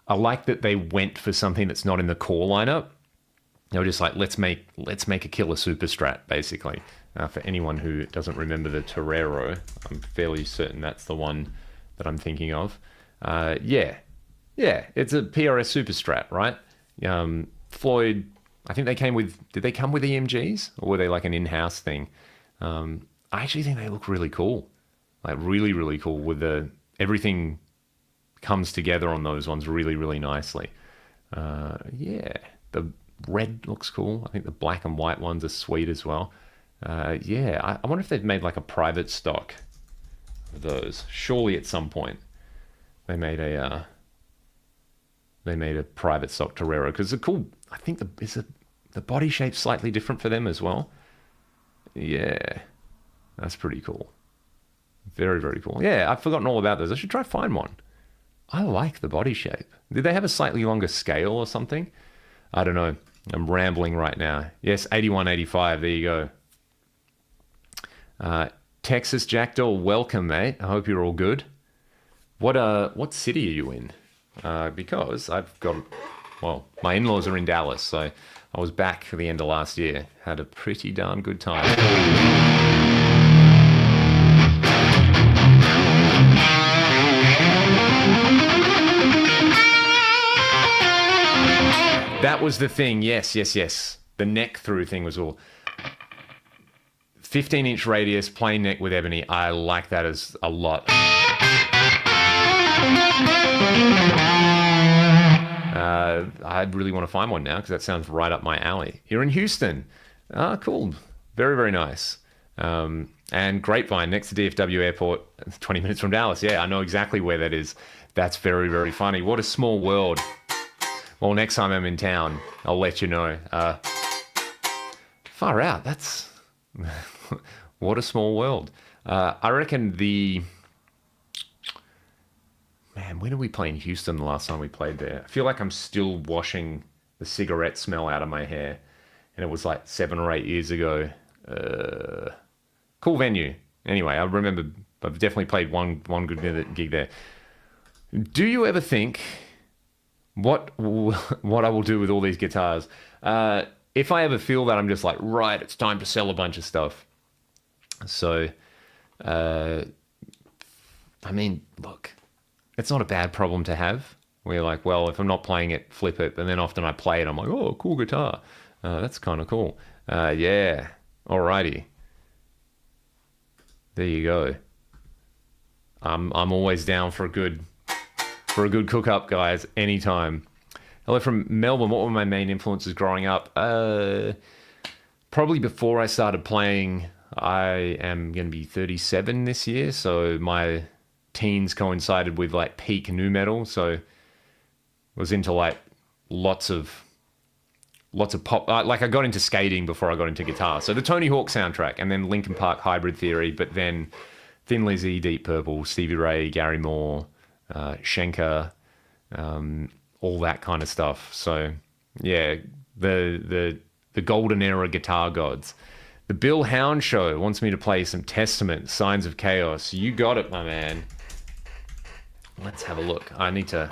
I like that they went for something that's not in the core lineup. They were just like, let's make a killer super strat, basically. For anyone who doesn't remember the Torero, I'm fairly certain that's the one that I'm thinking of. Yeah, it's a PRS super strat, right? Floyd, I think did they come with EMGs or were they like an in-house thing? I actually think they look really cool, like really, really cool with everything comes together on those ones really, really nicely. Yeah, the red looks cool. I think the black and white ones are sweet as well. Yeah, I wonder if they've made like a private stock of those. Surely at some point they made a private stock Torero because it's I think the body shape's slightly different for them as well. Yeah, that's pretty cool. Very, very cool. Yeah, I've forgotten all about those. I should try find one. I like the body shape. Did they have a slightly longer scale or something? I don't know. I'm rambling right now. Yes, 8185. There you go. Texas Jackdaw, welcome, mate. I hope you're all good. What city are you in? Because I've got, well, my in-laws are in Dallas, so I was back for the end of last year. Had a pretty darn good time. That was the thing. Yes. The neck through thing was all 15-inch radius, plain neck with ebony. I like that as a lot. I really want to find one now because that sounds right up my alley. You're in Houston. Cool. Very, very nice. And Grapevine, next to DFW Airport, 20 minutes from Dallas. Yeah, I know exactly where that is. That's very, very funny. What a small world. Well, next time I'm in town, I'll let you know. Far out. That's... what a small world. I reckon Man, when did we play in Houston the last time we played there? I feel like I'm still washing the cigarette smell out of my hair. And it was like 7 or 8 years ago. Cool venue. Anyway, I remember I've definitely played one good gig there. Do you ever think... What I will do with all these guitars. If I ever feel that I'm just like, right, it's time to sell a bunch of stuff. So, I mean, look, it's not a bad problem to have. Where you're like, well, if I'm not playing it, flip it. And then often I play it, I'm like, oh, cool guitar. That's kind of cool. Yeah, alrighty. There you go. I'm always down for a good cook up, guys, anytime. Hello from Melbourne. What were my main influences growing up? Probably before I started playing. I am going to be 37 this year, so my teens coincided with like peak nu metal, so was into like lots of pop. Like I got into skating before I got into guitar. So the Tony Hawk soundtrack, and then Linkin Park Hybrid Theory, but then Thin Lizzy, Deep Purple, Stevie Ray, Gary Moore, Shanker, all that kind of stuff. So yeah, the golden era guitar gods. The Bill Hound Show wants me to play some Testament, Signs of Chaos. You got it, my man. Let's have a look. I need to...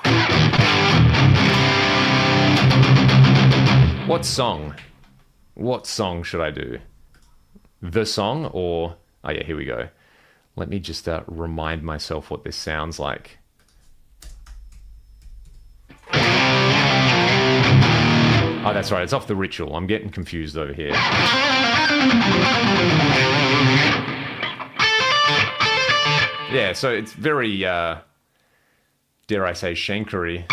What song? What song should I do? The song or... Oh yeah, here we go. Let me just remind myself what this sounds like. Oh, that's right. It's off The Ritual. I'm getting confused over here. Yeah, so it's very, dare I say, Shankery.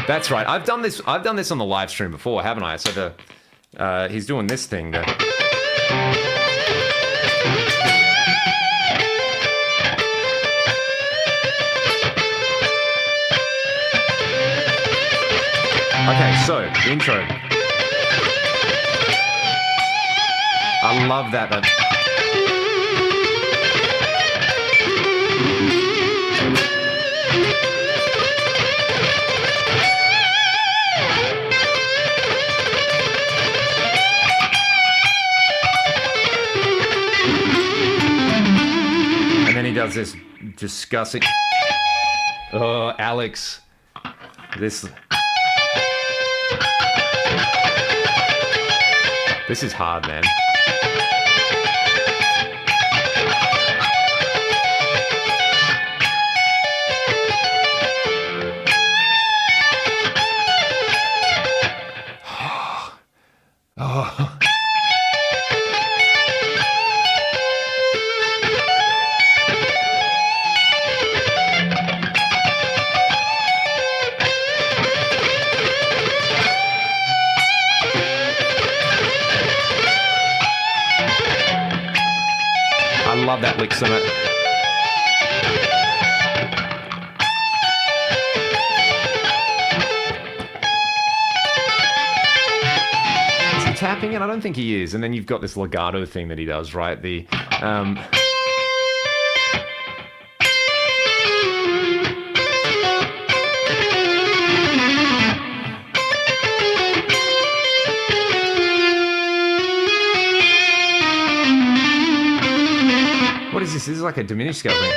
That's right. I've done this on the live stream before, haven't I? So he's doing this thing. Okay, so, intro. I love that. And then he does this disgusting... Oh, Alex. This is hard, man. Oh. I love that lick so much. tapping it? I don't think he is. And then you've got this legato thing that he does, right? The what is this? This is like a diminished scale thing.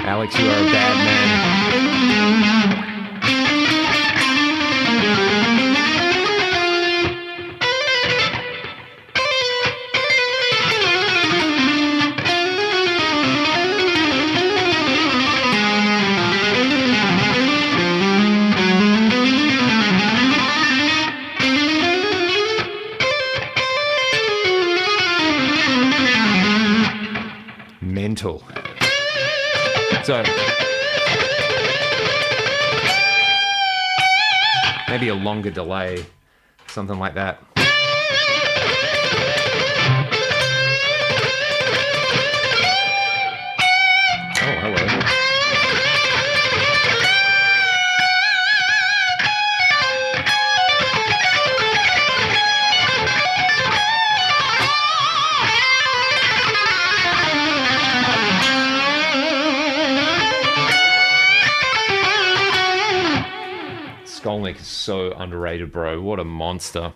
Alex, you are a bad man. Mental. So maybe a longer delay, something like that. Oh, hello. Skolnick is so underrated, bro. What a monster.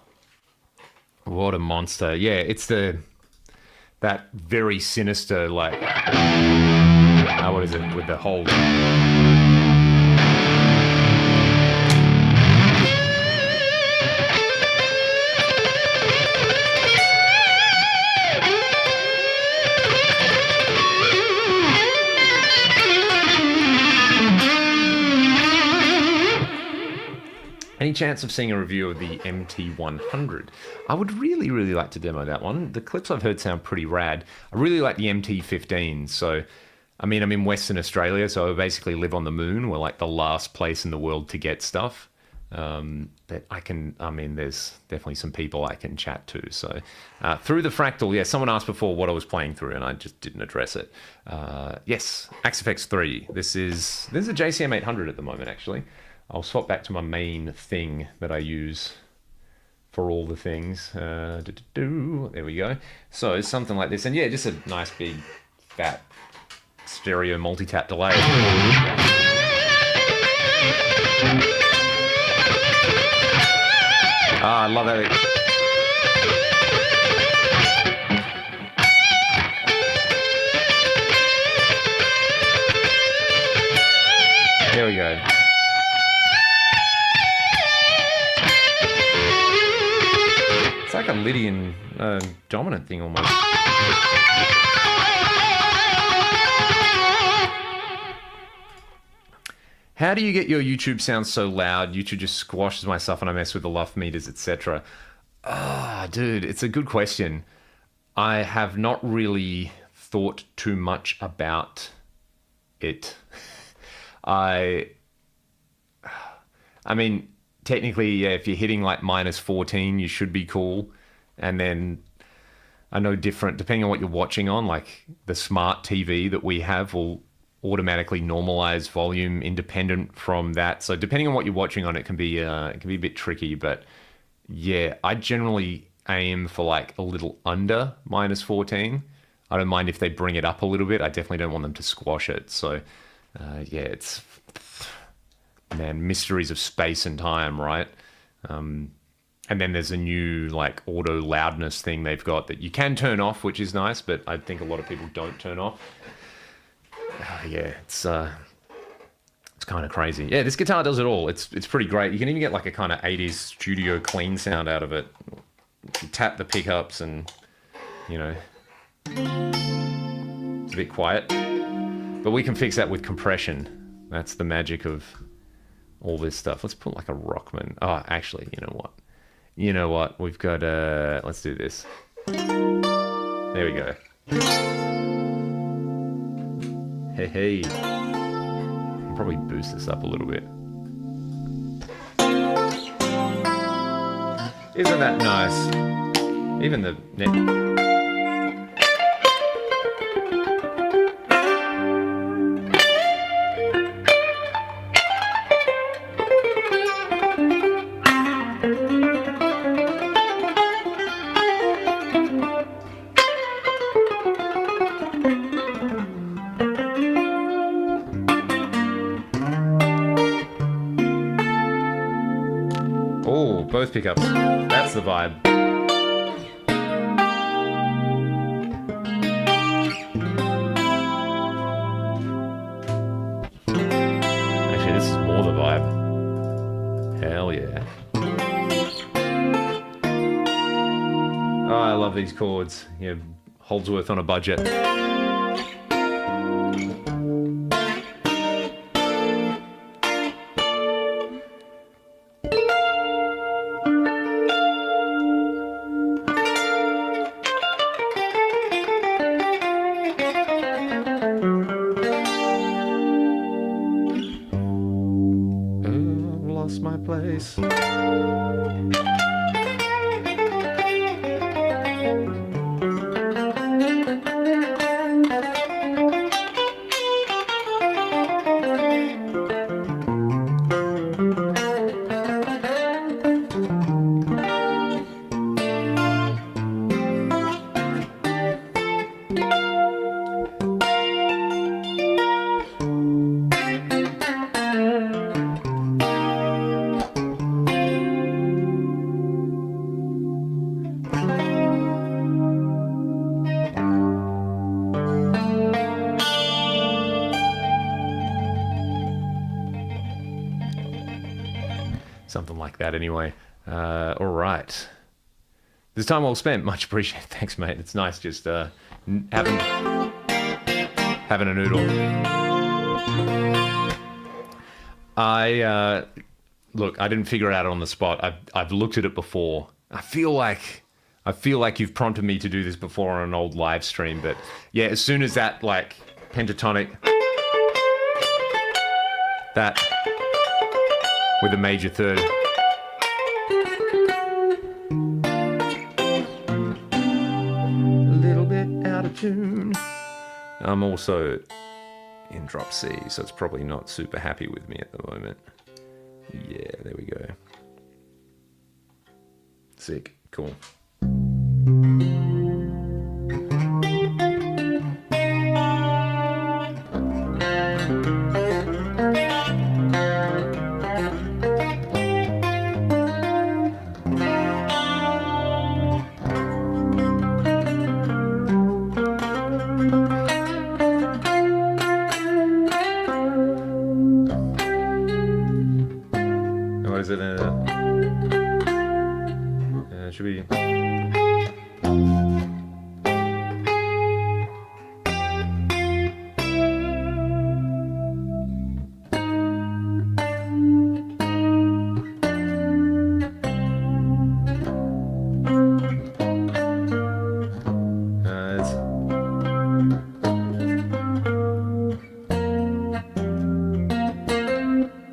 What a monster. Yeah, it's that very sinister, like, what is it, with the whole... Any chance of seeing a review of the MT100? I would really, really like to demo that one. The clips I've heard sound pretty rad. I really like the MT15. So, I mean, I'm in Western Australia, so I basically live on the moon. We're like the last place in the world to get stuff. That there's definitely some people I can chat to. So, through the Fractal, yeah, someone asked before what I was playing through, and I just didn't address it. Yes, Axifex 3. This is a JCM 800 at the moment, actually. I'll swap back to my main thing that I use for all the things. There we go. So something like this. And yeah, just a nice big fat stereo multi-tap delay. I love that. There we go. It's like a Lydian dominant thing almost. How do you get your YouTube sound so loud? YouTube just squashes my stuff and I mess with the LUF meters, etc. Dude, it's a good question. I have not really thought too much about it. I mean, technically, yeah, if you're hitting like -14, you should be cool. And then I know depending on what you're watching on, like the smart TV that we have will automatically normalize volume independent from that. So depending on what you're watching on, it can be a bit tricky. But yeah, I generally aim for like a little under -14. I don't mind if they bring it up a little bit. I definitely don't want them to squash it. So yeah, it's... Man, mysteries of space and time, right? And then there's a new like auto loudness thing they've got that you can turn off, which is nice, but I think a lot of people don't turn off. Yeah, it's kind of crazy. Yeah, this guitar does it all. It's pretty great. You can even get like a kind of 80s studio clean sound out of it. You tap the pickups and, you know, it's a bit quiet. But we can fix that with compression. That's the magic of all this stuff. Let's put like a Rockman. Oh, actually, you know what? We've got, let's do this. There we go. Hey. I'll probably boost this up a little bit. Isn't that nice? Even the neck. Both pickups. That's the vibe. Actually, this is more the vibe. Hell yeah. Oh, I love these chords. Yeah, Holdsworth on a budget. Lost my place. Something like that anyway. All right. This time well spent. Much appreciated. Thanks, mate. It's nice just having a noodle. Look, I didn't figure it out on the spot. I've looked at it before. I feel like you've prompted me to do this before on an old live stream, but yeah, as soon as that like pentatonic, that with a major third. A little bit out of tune. I'm also in drop C, so it's probably not super happy with me at the moment. Yeah, there we go. Sick. Cool. What is it? Should we?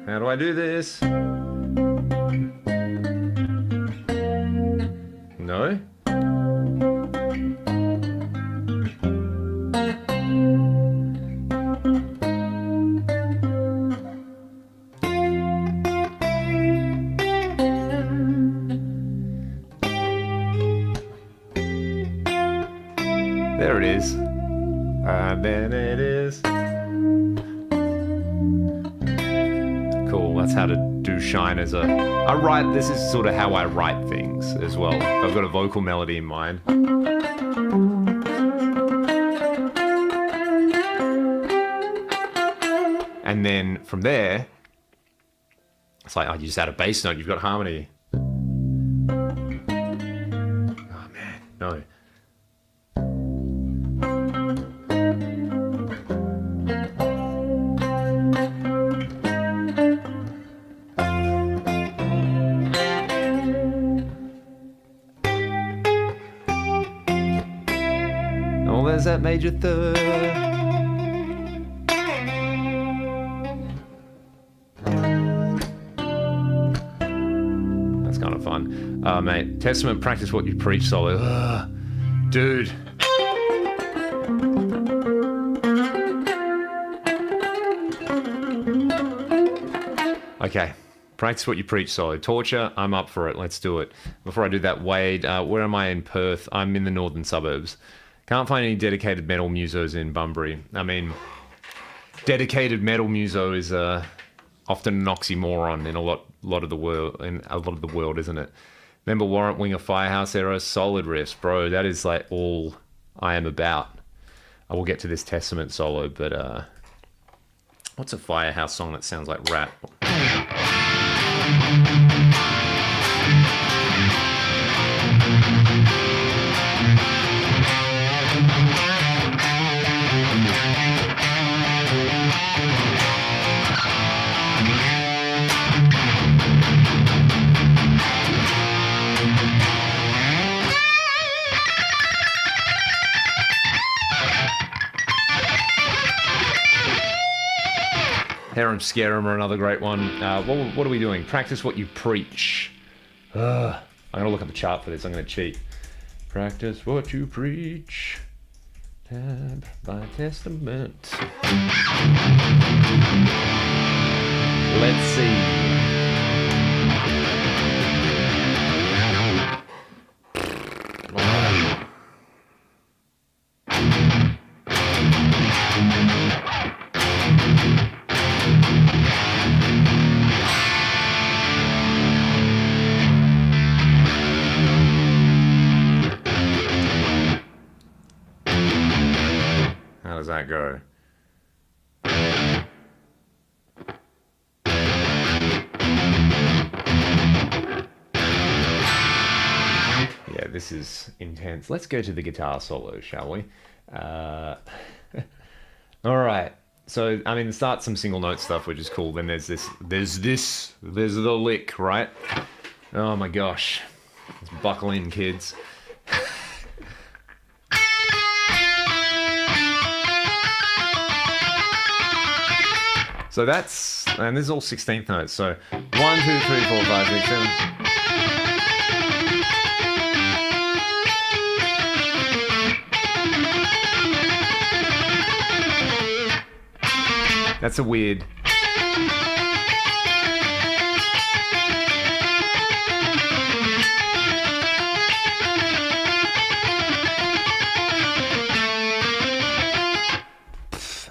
How do I do this? No? There it is. And then it is. Cool, that's how to do Shine as this is sort of how I write things as well. I've got a vocal melody in mind. And then from there, it's like, you just add a bass note, you've got harmony. Oh man, no. Oh, there's that major third. That's kind of fun. Mate, Testament, practice what you preach solo. Ugh, dude. Okay, practice what you preach solo. Torture, I'm up for it. Let's do it. Before I do that, Wade, where am I in Perth? I'm in the northern suburbs. Can't find any dedicated metal musos in Bunbury. I mean, dedicated metal muso is often an oxymoron in a lot of the world, isn't it? Remember Warrant Wing of Firehouse era, solid riffs, bro. That is like all I am about. I will get to this Testament solo, but what's a Firehouse song that sounds like rap? Harem Scarum are another great one. What are we doing? Practice what you preach. I'm going to look up the chart for this. I'm going to cheat. Practice what you preach. Tab by Testament. Let's see. How does that go? Yeah, this is intense. Let's go to the guitar solo, shall we? All right. So, I mean, start some single note stuff, which is cool. Then there's the lick, right? Oh my gosh. Let's buckle in, kids. So that's, and this is all 16th notes. So 1, 2, 3, 4, 5, 6, 7. That's a weird.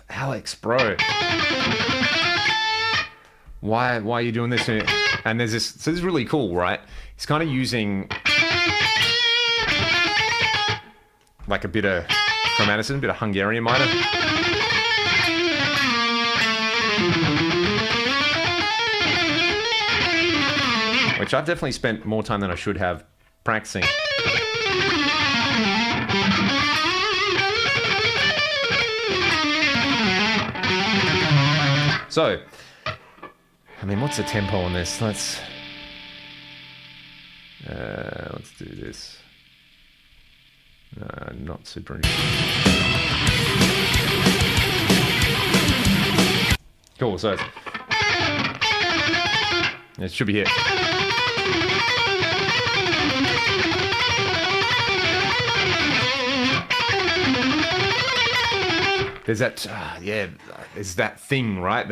Alex, bro. Why are you doing this? And there's this, so this is really cool, right? He's kind of using like a bit of chromaticon, a bit of Hungarian minor. Which I've definitely spent more time than I should have practicing. So, I mean, what's the tempo on this? Let's do this. Not super interesting. Cool, so it should be here. There's that, there's that thing, right?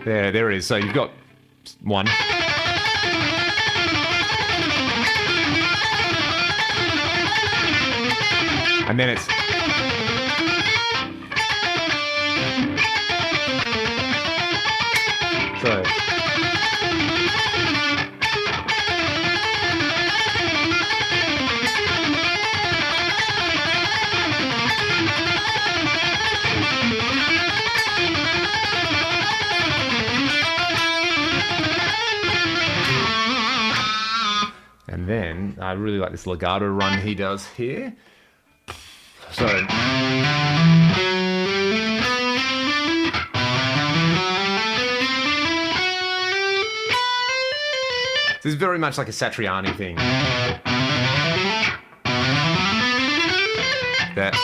There it is. So you've got one. And then it's... So... And then I really like this legato run he does here. So this is very much like a Satriani thing. That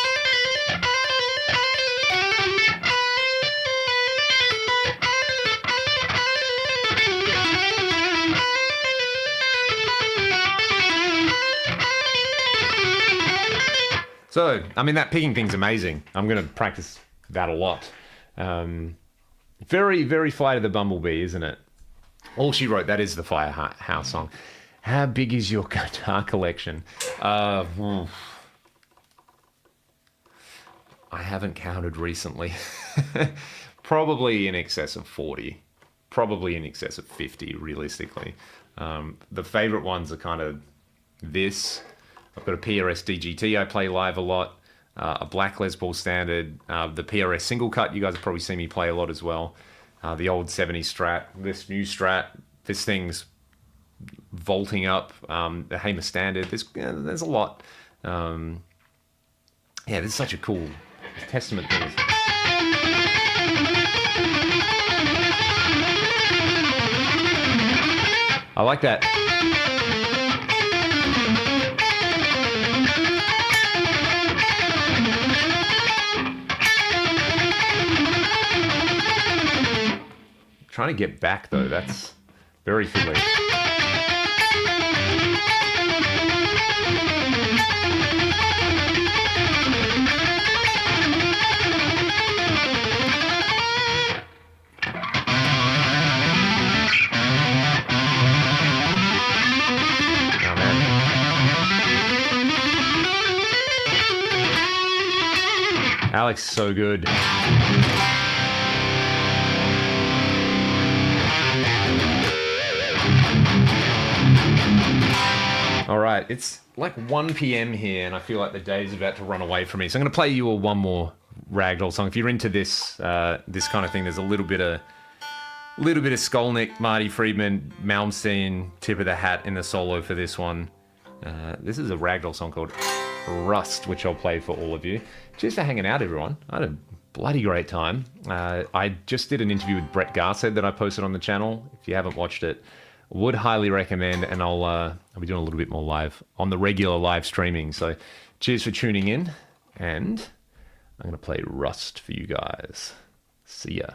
So, I mean, that picking thing's amazing. I'm going to practice that a lot. Very, very Flight of the Bumblebee, isn't it? All She Wrote, that is the Firehouse song. How big is your guitar collection? I haven't counted recently. Probably in excess of 40. Probably in excess of 50, realistically. The favorite ones are kind of this. I've got a PRS DGT I play live a lot. A black Les Paul Standard. The PRS single cut, you guys have probably seen me play a lot as well. The old 70 Strat. This new Strat. This thing's vaulting up. The Hamer Standard. There's a lot. Yeah, this is such a cool testament to this. I like that. Trying to get back though, that's very fiddly. Alex, so good. All right, it's like 1 p.m. here, and I feel like the day's about to run away from me. So I'm going to play you all one more ragdoll song. If you're into this this kind of thing, there's a little bit of Skolnick, Marty Friedman, Malmsteen, tip of the hat in the solo for this one. This is a ragdoll song called Rust, which I'll play for all of you. Cheers for hanging out, everyone. I had a bloody great time. I just did an interview with Brett Garsed that I posted on the channel. If you haven't watched it, would highly recommend, and I'll be doing a little bit more live on the regular live streaming. So cheers for tuning in, and I'm going to play Rust for you guys. See ya.